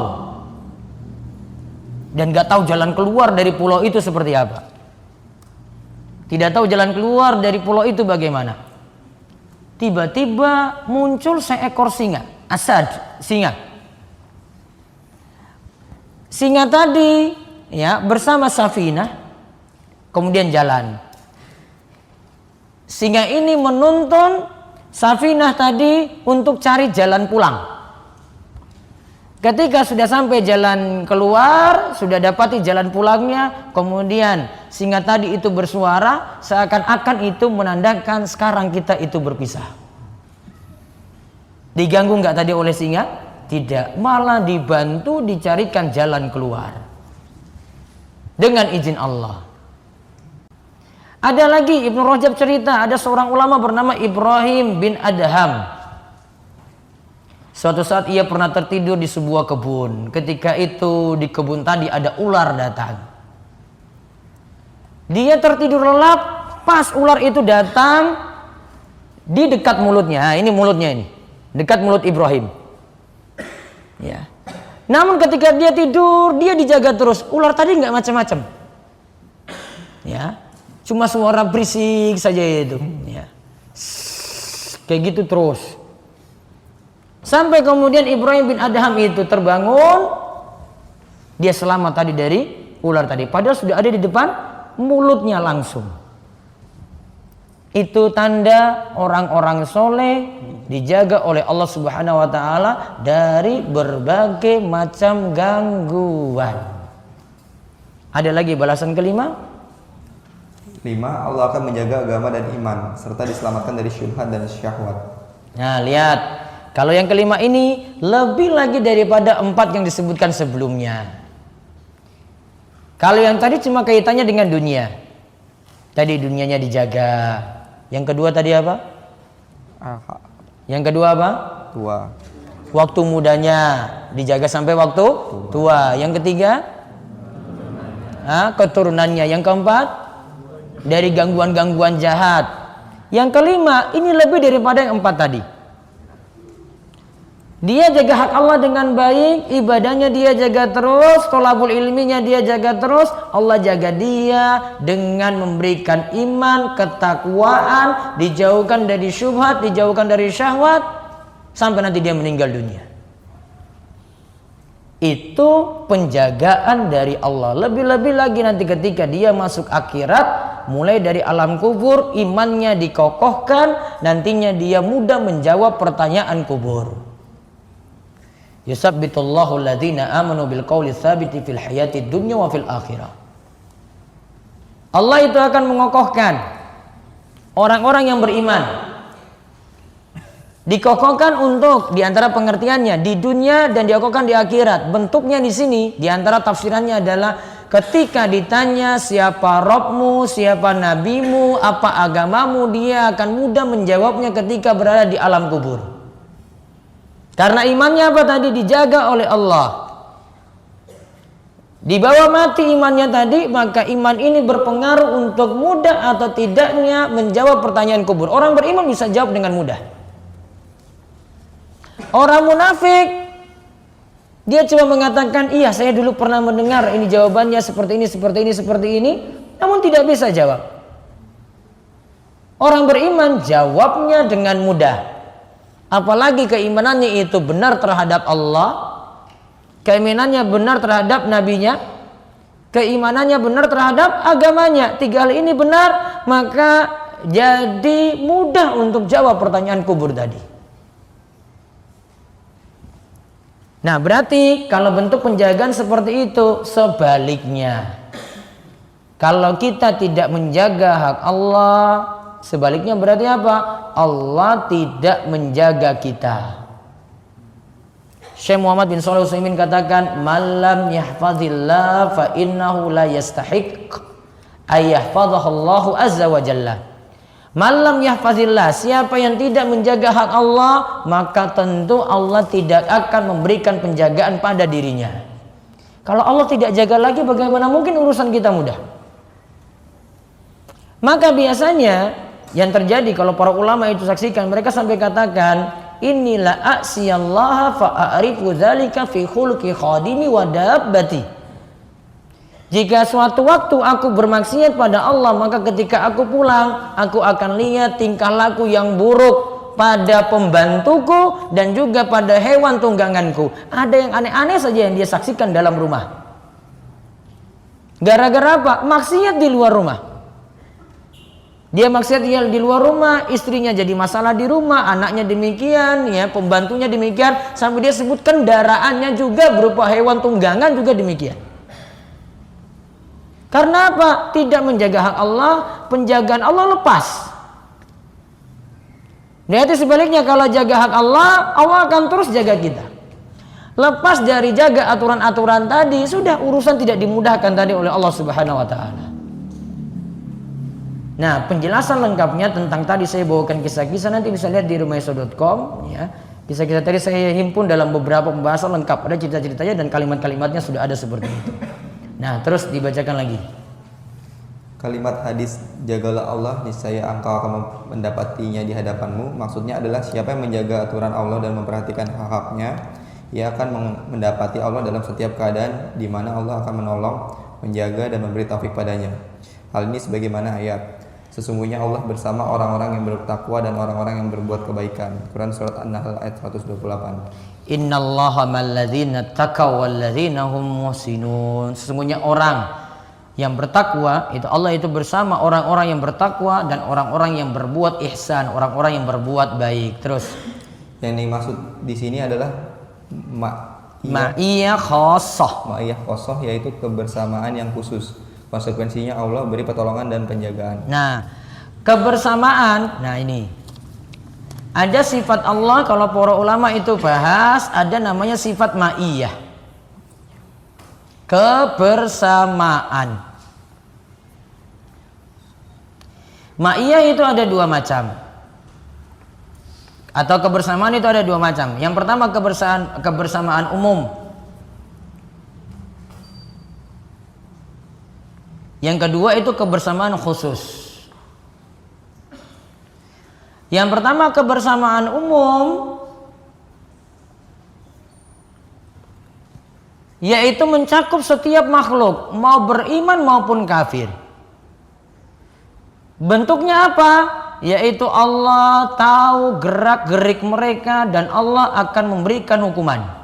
dan gak tahu jalan keluar dari pulau itu seperti apa. Tidak tahu jalan keluar dari pulau itu bagaimana. Tiba-tiba muncul seekor singa, asad, singa. Singa tadi ya bersama Safinah kemudian jalan. Sehingga ini menuntun Safinah tadi untuk cari jalan pulang. Ketika sudah sampai jalan keluar, sudah dapati jalan pulangnya, kemudian singa tadi itu bersuara, seakan-akan itu menandakan sekarang kita itu berpisah. Diganggu nggak tadi oleh singa? Tidak, malah dibantu dicarikan jalan keluar dengan izin Allah. Ada lagi Ibnu Rajab cerita, ada seorang ulama bernama Ibrahim bin Adham. Suatu saat ia pernah tertidur di sebuah kebun. Ketika itu di kebun tadi ada ular datang. Dia tertidur lelap, pas ular itu datang di dekat mulutnya. Nah, ini mulutnya ini, dekat mulut Ibrahim. Ya. Namun ketika dia tidur, dia dijaga terus. Ular tadi nggak macam-macam. Ya. Cuma suara berisik saja itu. Ya. Kayak gitu terus. Sampai kemudian Ibrahim bin Adham itu terbangun. Dia selamat tadi dari ular tadi. Padahal sudah ada di depan mulutnya langsung. Itu tanda orang-orang soleh dijaga oleh Allah Subhanahu wa ta'ala dari berbagai macam gangguan. Ada lagi balasan kelima? 5. Allah akan menjaga agama dan iman serta diselamatkan dari syubhat dan syahwat. Nah, lihat, kalau yang kelima ini lebih lagi daripada 4 yang disebutkan sebelumnya. Kalau yang tadi cuma kaitannya dengan dunia, tadi dunianya dijaga. Yang kedua tadi apa? Yang kedua apa? Tua. Waktu mudanya dijaga sampai waktu tua. Yang ketiga? Keturunannya. Yang keempat? Dari gangguan-gangguan jahat. Yang kelima, ini lebih daripada yang 4 tadi. Dia jaga hak Allah dengan baik, ibadahnya dia jaga terus, thalabul ilminya dia jaga terus, Allah jaga dia dengan memberikan iman, ketakwaan, dijauhkan dari syubhat, dijauhkan dari syahwat, sampai nanti dia meninggal dunia. Itu penjagaan dari Allah. Lebih-lebih lagi nanti ketika dia masuk akhirat, mulai dari alam kubur, imannya dikokohkan, nantinya dia mudah menjawab pertanyaan kubur. Yusabbitullahu alladhina amanu bil qawli tsabiti fil hayati dunya wa fil akhirah. Allah itu akan mengokohkan orang-orang yang beriman. Dikokohkan untuk diantara pengertiannya di dunia dan dikokohkan di akhirat. Bentuknya di sini diantara tafsirannya adalah ketika ditanya siapa Robmu, siapa nabimu, apa agamamu, dia akan mudah menjawabnya ketika berada di alam kubur. Karena imannya apa tadi? Dijaga oleh Allah. Dibawa mati imannya tadi, maka iman ini berpengaruh untuk mudah atau tidaknya menjawab pertanyaan kubur. Orang beriman bisa jawab dengan mudah. Orang munafik, dia cuma mengatakan, iya saya dulu pernah mendengar ini jawabannya seperti ini, seperti ini, seperti ini, namun tidak bisa jawab. Orang beriman jawabnya dengan mudah. Apalagi keimanannya itu benar terhadap Allah, keimanannya benar terhadap nabinya, keimanannya benar terhadap agamanya. 3 hal ini benar, maka jadi mudah untuk jawab pertanyaan kubur tadi. Nah, berarti kalau bentuk penjagaan seperti itu, sebaliknya, kalau kita tidak menjaga hak Allah, sebaliknya berarti apa? Allah tidak menjaga kita. Syekh Muhammad bin Shalih Al-Utsaimin katakan, "Malam yahfazillah fa innahu la yastahiq ay yahfazahullahu azza wa jalla." Malam yahfazillah, siapa yang tidak menjaga hak Allah, maka tentu Allah tidak akan memberikan penjagaan pada dirinya. Kalau Allah tidak jaga lagi, bagaimana mungkin urusan kita mudah? Maka biasanya yang terjadi kalau para ulama itu saksikan, mereka sampai katakan, inilah a'siyallaha fa'arifu dzalika fi khulqi khadimi wa dabbati. Jika suatu waktu aku bermaksiat pada Allah, maka ketika aku pulang, aku akan lihat tingkah laku yang buruk pada pembantuku dan juga pada hewan tungganganku. Ada yang aneh-aneh saja yang dia saksikan dalam rumah. Gara-gara apa? Maksiat di luar rumah. Dia maksiat di luar rumah, istrinya jadi masalah di rumah, anaknya demikian, ya, pembantunya demikian, sampai dia sebut kendaraannya juga berupa hewan tunggangan juga demikian. Karena apa? Tidak menjaga hak Allah, penjagaan Allah lepas. Berarti sebaliknya, kalau jaga hak Allah, Allah akan terus jaga kita. Lepas dari jaga aturan-aturan tadi, sudah urusan tidak dimudahkan tadi oleh Allah Subhanahu wa taala. Nah, penjelasan lengkapnya tentang tadi saya bawakan kisah-kisah, nanti bisa lihat di rumahisa.com, ya. Kisah-kisah tadi saya himpun dalam beberapa pembahasan lengkap, ada cerita-ceritanya dan kalimat-kalimatnya sudah ada seperti itu. Nah, terus dibacakan lagi. Kalimat hadis jagalah Allah niscaya engkau akan mendapatinya di hadapanmu, maksudnya adalah siapa yang menjaga aturan Allah dan memperhatikan hak-haknya, ia akan mendapati Allah dalam setiap keadaan di mana Allah akan menolong, menjaga dan memberi taufik padanya. Hal ini sebagaimana ayat, sesungguhnya Allah bersama orang-orang yang bertakwa dan orang-orang yang berbuat kebaikan. Quran surat An-Nahl ayat 128. Innallaha malladzina taqaw walladzina hum muhsinun. Sesungguhnya orang yang bertakwa itu Allah itu bersama orang-orang yang bertakwa dan orang-orang yang berbuat ihsan, orang-orang yang berbuat baik. Terus yang dimaksud di sini adalah ma'iyah khassah. Ma'iyah khassah yaitu kebersamaan yang khusus. Konsekuensinya Allah beri pertolongan dan penjagaan. Nah, kebersamaan, nah ini ada sifat Allah, kalau para ulama itu bahas, ada namanya sifat ma'iyah, kebersamaan. Ma'iyah itu ada dua macam, atau kebersamaan itu ada dua macam. Yang pertama kebersamaan umum. Yang kedua itu kebersamaan khusus. Yang pertama kebersamaan umum, yaitu mencakup setiap makhluk, mau beriman maupun kafir. Bentuknya apa? Yaitu Allah tahu gerak-gerik mereka dan Allah akan memberikan hukuman.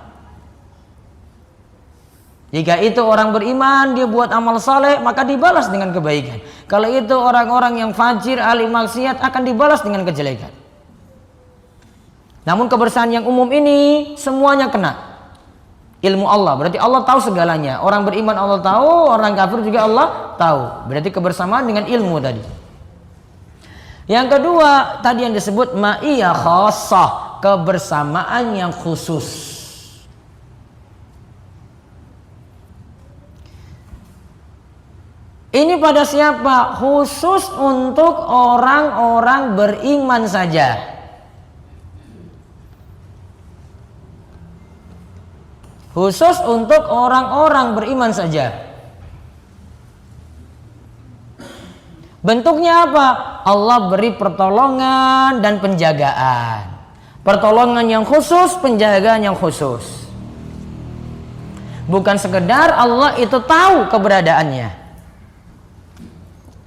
Jika itu orang beriman, dia buat amal saleh, maka dibalas dengan kebaikan. Kalau itu orang-orang yang fajir, ahli maksiat, akan dibalas dengan kejelekan. Namun kebersamaan yang umum ini semuanya kena ilmu Allah. Berarti Allah tahu segalanya. Orang beriman Allah tahu, orang kafir juga Allah tahu. Berarti kebersamaan dengan ilmu tadi. Yang kedua, tadi yang disebut ma'iyah khassah, kebersamaan yang khusus. Ini pada siapa? Khusus untuk orang-orang beriman saja. Khusus untuk orang-orang beriman saja. Bentuknya apa? Allah beri pertolongan dan penjagaan. Pertolongan yang khusus, penjagaan yang khusus. Bukan sekedar Allah itu tahu keberadaannya.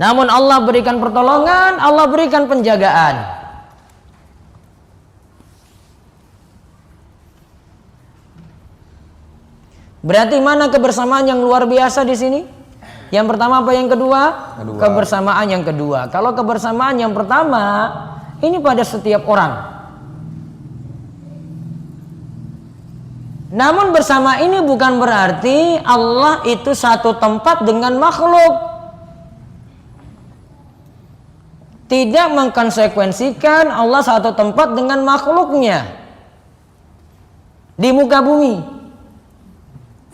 Namun Allah berikan pertolongan, Allah berikan penjagaan. Berarti mana kebersamaan yang luar biasa di sini? Yang pertama apa yang kedua? Kebersamaan yang kedua. Kalau kebersamaan yang pertama, ini pada setiap orang. Namun bersama ini bukan berarti Allah itu satu tempat dengan makhluk. Tidak mengkonsekuensikan Allah satu tempat dengan makhluknya di muka bumi.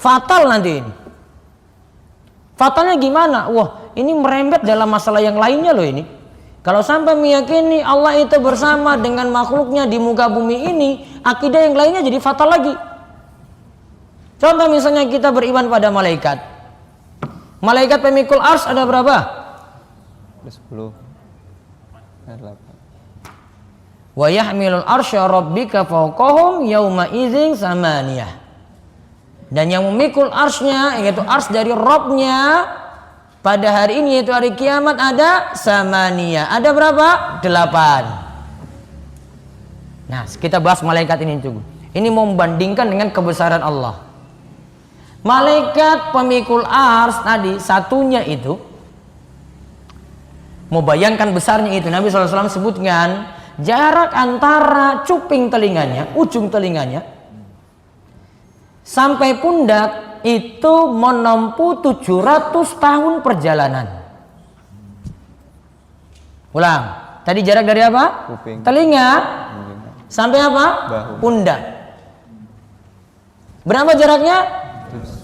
Fatal nanti ini. Fatalnya gimana? Wah, ini merembet dalam masalah yang lainnya loh ini. Kalau sampai meyakini Allah itu bersama dengan makhluknya di muka bumi ini, akidah yang lainnya jadi fatal lagi. Contoh misalnya kita beriman pada malaikat. Malaikat pemikul ars ada berapa? Ada 10. Wa yahmilul arsya rabbika fawqahum yauma idzin samaniyah. Dan yang memikul arsnya, yaitu ars dari Rabbnya pada hari ini, yaitu hari kiamat, ada samaniyah. Ada berapa? 8. Nah, kita bahas malaikat ini juga. Ini mau membandingkan dengan kebesaran Allah. Malaikat pemikul ars tadi, satunya itu Mau bayangkan besarnya itu, Nabi SAW sebutkan jarak antara cuping telinganya, ujung telinganya sampai pundak itu menempuh 700 tahun perjalanan. Ulang, tadi jarak dari apa? Kuping. Telinga sampai apa? Bahu. Pundak. Berapa jaraknya?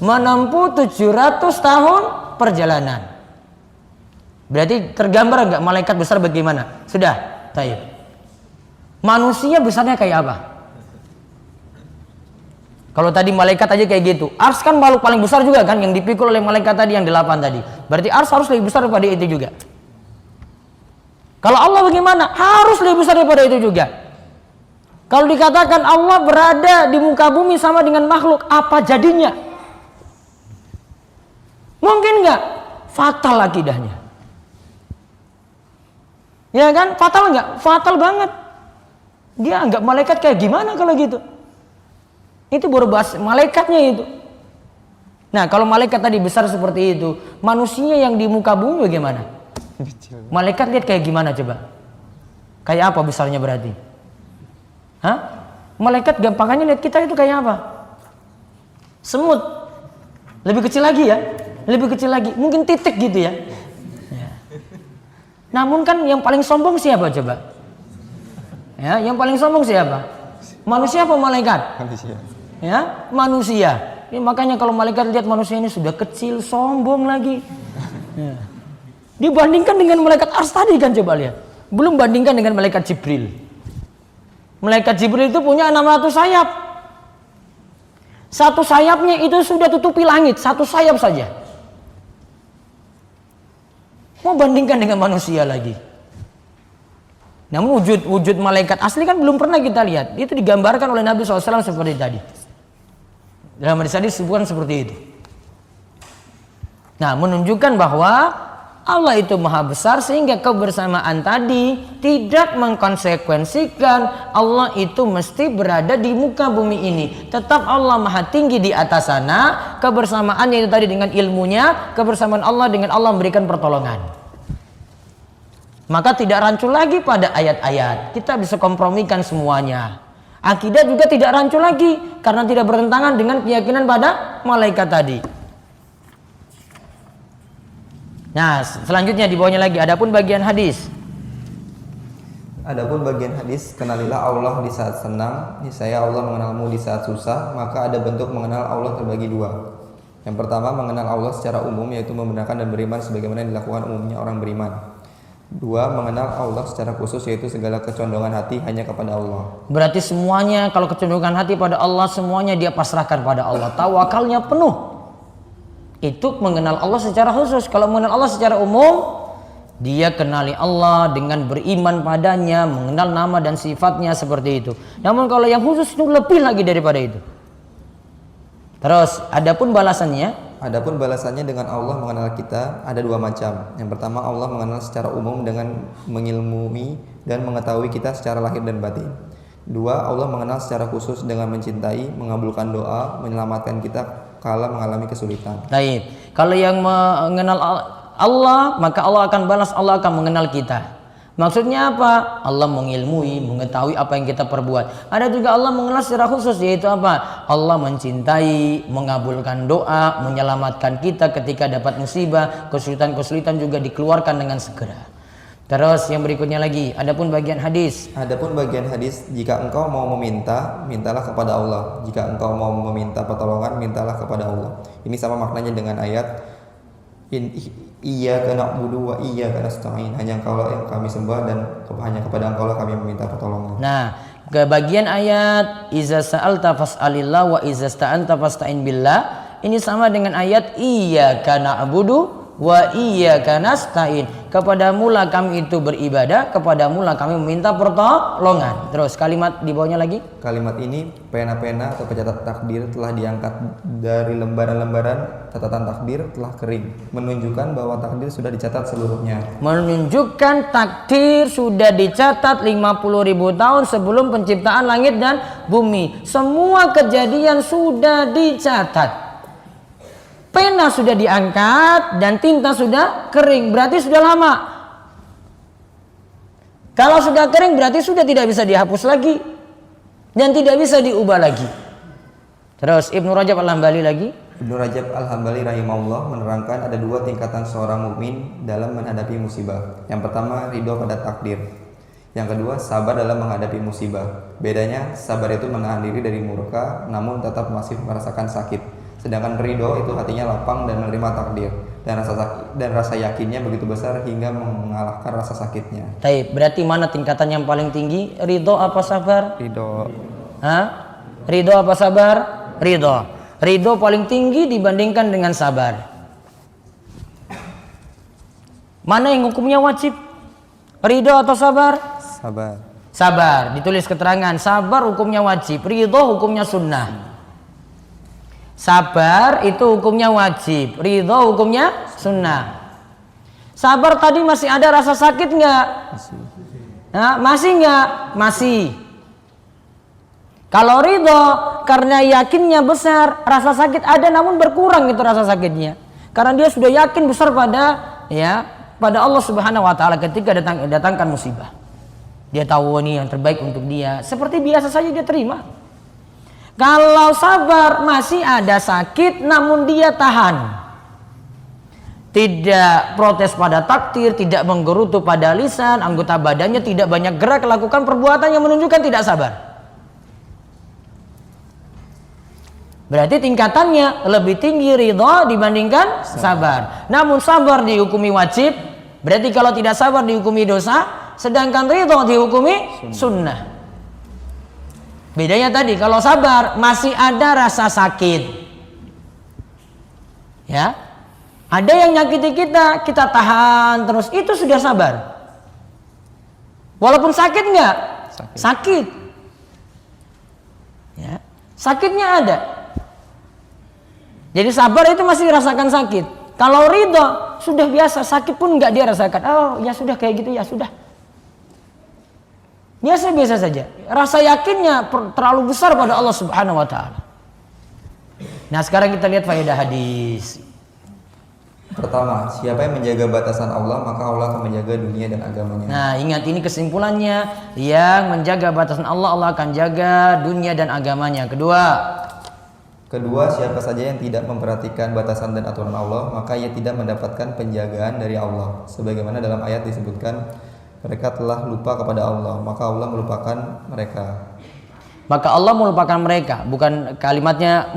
Menempuh 700 tahun perjalanan. Berarti tergambar enggak malaikat besar bagaimana? Sudah, tayyib. Manusia besarnya kayak apa? Kalau tadi malaikat aja kayak gitu. Ars kan makhluk paling besar juga kan, yang dipikul oleh malaikat tadi yang 8 tadi. Berarti ars harus lebih besar daripada itu juga. Kalau Allah bagaimana? Harus lebih besar daripada itu juga. Kalau dikatakan Allah berada di muka bumi sama dengan makhluk, apa jadinya? Mungkin enggak? Fatal akidahnya. Ya kan? Fatal enggak? Fatal banget. Dia anggap malaikat kayak gimana kalau gitu? Itu baru bahas malaikatnya itu. Nah, kalau malaikat tadi besar seperti itu, manusia yang di muka bumi bagaimana? Malaikat lihat kayak gimana coba? Kayak apa besarnya berarti? Hah? Malaikat gampangannya lihat kita itu kayak apa? Semut. Lebih kecil lagi ya? Lebih kecil lagi. Mungkin titik gitu ya. Namun kan yang paling sombong siapa coba? Ya, yang paling sombong siapa? Manusia apa malaikat? Manusia. Ya, manusia. Ya, makanya kalau malaikat lihat manusia ini sudah kecil, sombong lagi. Ya. Dibandingkan dengan malaikat ars tadi kan coba lihat. Belum bandingkan dengan malaikat Jibril. Malaikat Jibril itu punya 600 sayap. Satu sayapnya itu sudah tutupi langit, satu sayap saja. Mau bandingkan dengan manusia lagi. Namun wujud malaikat asli kan belum pernah kita lihat. Itu digambarkan oleh Nabi SAW seperti tadi. Dalam hadis tadi disebutkan seperti itu. Nah, menunjukkan bahwa Allah itu maha besar sehingga kebersamaan tadi tidak mengkonsekuensikan Allah itu mesti berada di muka bumi ini. Tetap Allah maha tinggi di atas sana. Kebersamaannya itu tadi dengan ilmunya, kebersamaan Allah dengan Allah memberikan pertolongan. Maka tidak rancu lagi pada ayat-ayat. Kita bisa kompromikan semuanya. Akidah juga tidak rancu lagi karena tidak bertentangan dengan keyakinan pada malaikat tadi. Nah, selanjutnya di bawahnya lagi, adapun bagian hadis. Adapun bagian hadis, kenalilah Allah di saat senang, niscaya Allah mengenalmu di saat susah. Maka ada bentuk mengenal Allah terbagi dua. Yang pertama, mengenal Allah secara umum, yaitu membenarkan dan beriman sebagaimana yang dilakukan umumnya orang beriman. Dua, mengenal Allah secara khusus, yaitu segala kecondongan hati hanya kepada Allah. Berarti semuanya, kalau kecondongan hati pada Allah, semuanya dia pasrahkan pada Allah. Tawakalnya penuh. Itu mengenal Allah secara khusus. Kalau mengenal Allah secara umum, dia kenali Allah dengan beriman padanya, mengenal nama dan sifatnya seperti itu. Namun kalau yang khusus itu lebih lagi daripada itu. Terus, adapun balasannya dengan Allah mengenal kita ada dua macam. Yang pertama, Allah mengenal secara umum dengan mengilmui dan mengetahui kita secara lahir dan batin. Dua, Allah mengenal secara khusus dengan mencintai, mengabulkan doa, menyelamatkan kita kala mengalami kesulitan. Baik. Kalau yang mengenal Allah, maka Allah akan balas, Allah akan mengenal kita. Maksudnya apa? Allah mengilmui, mengetahui apa yang kita perbuat. Ada juga Allah mengenal secara khusus, yaitu apa? Allah mencintai, mengabulkan doa, menyelamatkan kita ketika dapat musibah, kesulitan-kesulitan juga dikeluarkan dengan segera. Terus yang berikutnya lagi, adapun bagian hadis. Jika engkau mau meminta, mintalah kepada Allah. Jika engkau mau meminta pertolongan, mintalah kepada Allah. Ini sama maknanya dengan ayat Iyyaka na'budu wa iyyaka nasta'in. Hanya Engkaulah yang kami sembah dan hanya kepada Engkaulah kami meminta pertolongan. Nah, ke bagian ayat iza sa'alta fas'alillah wa iza sta'anta fasta'in billah, ini sama dengan ayat iyyaka na'budu wa iyyaka nasta'in. Kepadamulah kami itu beribadah, kepadamulah kami meminta pertolongan. Terus kalimat di bawahnya lagi. Kalimat ini, pena-pena atau pencatat takdir telah diangkat dari lembaran-lembaran catatan takdir telah kering, menunjukkan bahwa takdir sudah dicatat seluruhnya. Menunjukkan takdir sudah dicatat 50.000 tahun sebelum penciptaan langit dan bumi. Semua kejadian sudah dicatat. Pena sudah diangkat dan tinta sudah kering, berarti sudah lama. Kalau sudah kering berarti sudah tidak bisa dihapus lagi dan tidak bisa diubah lagi. Terus Ibnu Rajab Al-Hambali lagi. Ibnu Rajab Al-Hambali rahimahullah menerangkan ada dua tingkatan seorang mukmin dalam menghadapi musibah. Yang pertama, ridho pada takdir. Yang kedua, sabar dalam menghadapi musibah. Bedanya, sabar itu menahan diri dari murka namun tetap masih merasakan sakit. Sedangkan ridho itu hatinya lapang dan menerima takdir. Dan rasa yakinnya begitu besar hingga mengalahkan rasa sakitnya. Baik, berarti mana tingkatan yang paling tinggi? Ridho apa sabar? Ridho. Hah? Ridho apa sabar? Ridho. Ridho paling tinggi dibandingkan dengan sabar. Mana yang hukumnya wajib? Ridho atau sabar? Sabar. Sabar. Ditulis keterangan, sabar hukumnya wajib, ridho hukumnya sunnah. Sabar itu hukumnya wajib, ridho hukumnya sunnah. Sabar tadi masih ada rasa sakit nggak? Nah, masih nggak? Masih. Kalau ridho karena yakinnya besar, rasa sakit ada namun berkurang itu rasa sakitnya. Karena dia sudah yakin besar pada Allah Subhanahu wa taala ketika datangkan musibah. Dia tahu ini yang terbaik untuk dia. Seperti biasa saja dia terima. Kalau sabar masih ada sakit namun dia tahan. Tidak protes pada takdir, tidak menggerutu pada lisan, anggota badannya tidak banyak gerak, lakukan perbuatan yang menunjukkan tidak sabar. Berarti tingkatannya lebih tinggi ridho dibandingkan sabar. Namun sabar dihukumi wajib, berarti kalau tidak sabar dihukumi dosa, sedangkan ridho dihukumi sunnah. Bedanya tadi, kalau sabar masih ada rasa sakit. Ya. Ada yang nyakiti kita, kita tahan terus, itu sudah sabar. Walaupun sakit enggak? Sakit. Ya. Sakitnya ada. Jadi sabar itu masih dirasakan sakit. Kalau ridho sudah biasa, sakit pun enggak dia rasakan. Oh ya sudah kayak gitu, ya sudah. Biasa-biasa saja. Rasa yakinnya terlalu besar pada Allah Subhanahu wa taala. Nah, sekarang kita lihat faedah hadis. Pertama, siapa yang menjaga batasan Allah, maka Allah akan menjaga dunia dan agamanya. Nah, ingat ini kesimpulannya, yang menjaga batasan Allah, Allah akan jaga dunia dan agamanya. Kedua, siapa saja yang tidak memperhatikan batasan dan aturan Allah, maka ia tidak mendapatkan penjagaan dari Allah. Sebagaimana dalam ayat disebutkan, mereka telah lupa kepada Allah, maka Allah melupakan mereka. Maka Allah melupakan mereka, bukan kalimatnya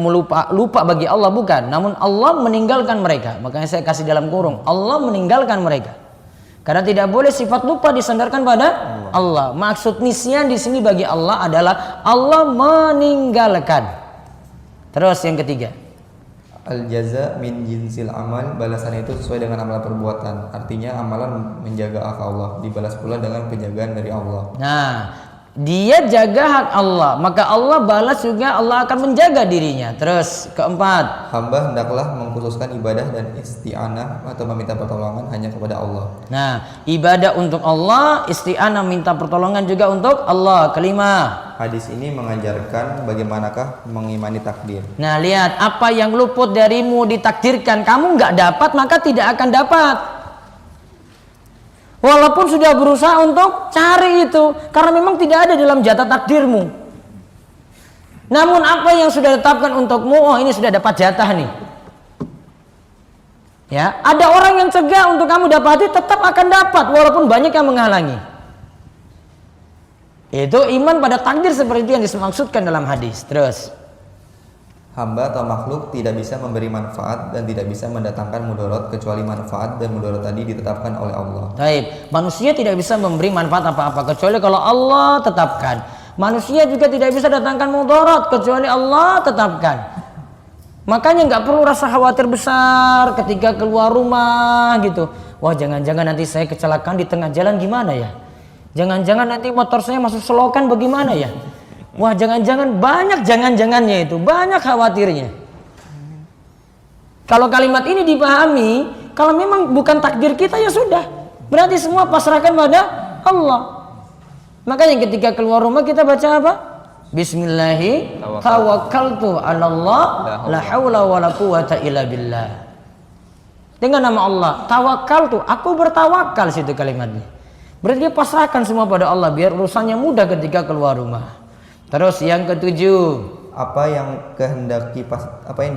lupa bagi Allah, bukan. Namun Allah meninggalkan mereka. Makanya saya kasih dalam kurung, Allah meninggalkan mereka. Karena tidak boleh sifat lupa disandarkan pada Allah. Maksud nisyan di sini bagi Allah adalah Allah meninggalkan. Terus yang ketiga, al-jaza min jinsil amal, balasan itu sesuai dengan amal perbuatan. Artinya amalan menjaga hak Allah, dibalas pula dengan penjagaan dari Allah. Nah, dia jaga hak Allah, maka Allah balas juga, Allah akan menjaga dirinya. Terus keempat, hamba hendaklah mengkhususkan ibadah dan isti'anah atau meminta pertolongan hanya kepada Allah. Nah, ibadah untuk Allah, isti'anah minta pertolongan juga untuk Allah. Kelima, hadis ini mengajarkan bagaimanakah mengimani takdir. Nah, lihat, apa yang luput darimu ditakdirkan, kamu nggak dapat maka tidak akan dapat. Walaupun sudah berusaha untuk cari itu, karena memang tidak ada dalam jatah takdirmu. Namun apa yang sudah ditetapkan untukmu, oh ini sudah dapat jatah nih. Ya, ada orang yang cegah untuk kamu dapati, tetap akan dapat walaupun banyak yang menghalangi. Itu iman pada takdir seperti itu yang dimaksudkan dalam hadis. Terus, hamba atau makhluk tidak bisa memberi manfaat dan tidak bisa mendatangkan mudarat kecuali manfaat dan mudarat tadi ditetapkan oleh Allah. Baik, manusia tidak bisa memberi manfaat apa-apa kecuali kalau Allah tetapkan. Manusia juga tidak bisa datangkan mudarat kecuali Allah tetapkan. Makanya nggak perlu rasa khawatir besar ketika keluar rumah gitu. Wah, jangan-jangan nanti saya kecelakaan di tengah jalan gimana ya? Jangan-jangan nanti motor saya masuk selokan bagaimana ya? Wah, jangan-jangan, banyak jangan-jangannya itu, banyak khawatirnya. Kalau kalimat ini dipahami, kalau memang bukan takdir kita ya sudah, berarti semua pasrahkan pada Allah. Makanya ketika keluar rumah kita baca apa? Bismillahi tawakkaltu 'ala Allah la haula wala quwata illa billah. Dengan nama Allah, tawakkaltu, aku bertawakal, situ kalimatnya. Berarti dia pasrahkan semua pada Allah biar urusannya mudah ketika keluar rumah. Terus yang ketujuh, apa yang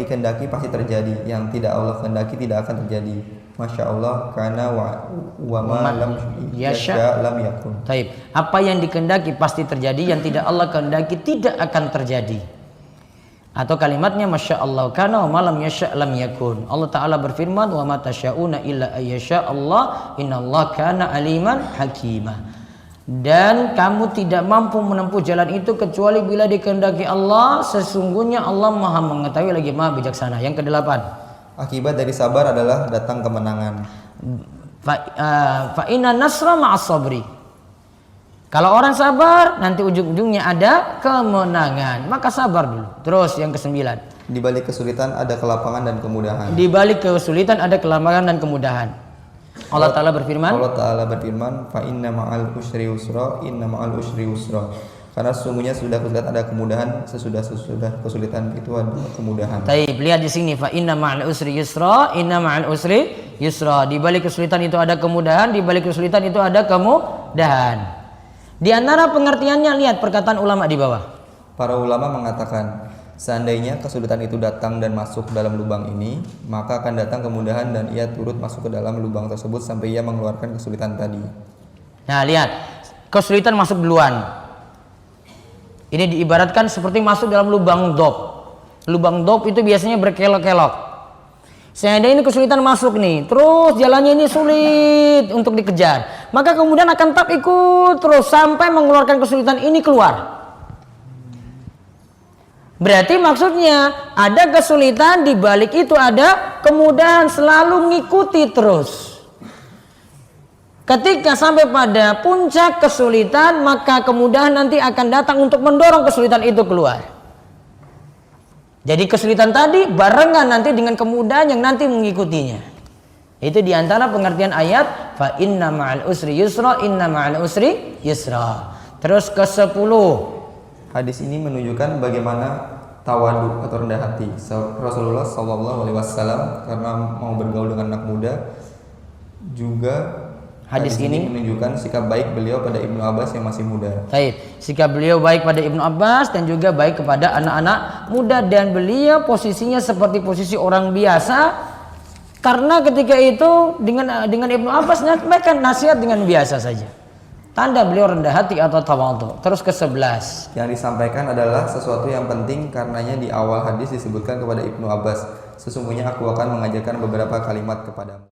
dikehendaki pasti terjadi, yang tidak Allah kehendaki tidak akan terjadi. Masya Allah, karena wa ma lam yasha lam yakun. Taib. Apa yang dikehendaki pasti terjadi, yang tidak Allah kehendaki tidak akan terjadi. Atau kalimatnya Masya Allah, karena wa ma lam yasha lam yakun. Allah Ta'ala berfirman, wa ma tasyauna illa ayyasha Allah, innallaha kana aliman hakimah. Dan kamu tidak mampu menempuh jalan itu kecuali bila dikehendaki Allah. Sesungguhnya Allah Maha mengetahui lagi Maha bijaksana. Yang kedelapan, akibat dari sabar adalah datang kemenangan. Fa inna nasra ma'as sabri. Kalau orang sabar, nanti ujung-ujungnya ada kemenangan. Maka sabar dulu. Terus yang kesembilan, di balik kesulitan ada kelapangan dan kemudahan. Di balik kesulitan ada kelapangan dan kemudahan. Allah Ta'ala berfirman, fa inna ma'al usri yusra, inna ma'al usri yusra. Karena sesungguhnya sudah kesulitan ada kemudahan, sesudah kesulitan itu ada kemudahan. Baik, lihat di sini, fa inna ma'al usri yusra, inna ma'al usri yusra. Di balik kesulitan itu ada kemudahan, di balik kesulitan itu ada kemudahan. Di antara pengertiannya, lihat perkataan ulama di bawah. Para ulama mengatakan, seandainya kesulitan itu datang dan masuk dalam lubang ini, maka akan datang kemudahan dan ia turut masuk ke dalam lubang tersebut sampai ia mengeluarkan kesulitan tadi. Nah, lihat, kesulitan masuk duluan. Ini diibaratkan seperti masuk dalam lubang dop. Lubang dop itu biasanya berkelok-kelok. Seandainya ini kesulitan masuk nih, terus jalannya ini sulit untuk dikejar, maka kemudian akan tetap ikut terus sampai mengeluarkan kesulitan ini keluar. Berarti maksudnya ada kesulitan, di balik itu ada kemudahan, selalu ngikuti terus. Ketika sampai pada puncak kesulitan, maka kemudahan nanti akan datang untuk mendorong kesulitan itu keluar. Jadi kesulitan tadi barengan nanti dengan kemudahan yang nanti mengikutinya. Itu diantara pengertian ayat fa inna ma'al usri yusra, inna ma'al usri yusra. Terus ke-10, hadis ini menunjukkan bagaimana tawadu atau rendah hati Rasulullah SAW karena mau bergaul dengan anak muda. Juga hadis ini menunjukkan sikap baik beliau pada Ibnu Abbas yang masih muda. Baik, sikap beliau baik pada Ibnu Abbas dan juga baik kepada anak-anak muda, dan beliau posisinya seperti posisi orang biasa karena ketika itu dengan Ibnu Abbas menyampaikan nasihat dengan biasa saja. Tanda beliau rendah hati atau tawadhu. Terus ke-11, yang disampaikan adalah sesuatu yang penting, karenanya di awal hadis disebutkan kepada Ibnu Abbas, sesungguhnya aku akan mengajarkan beberapa kalimat kepadamu.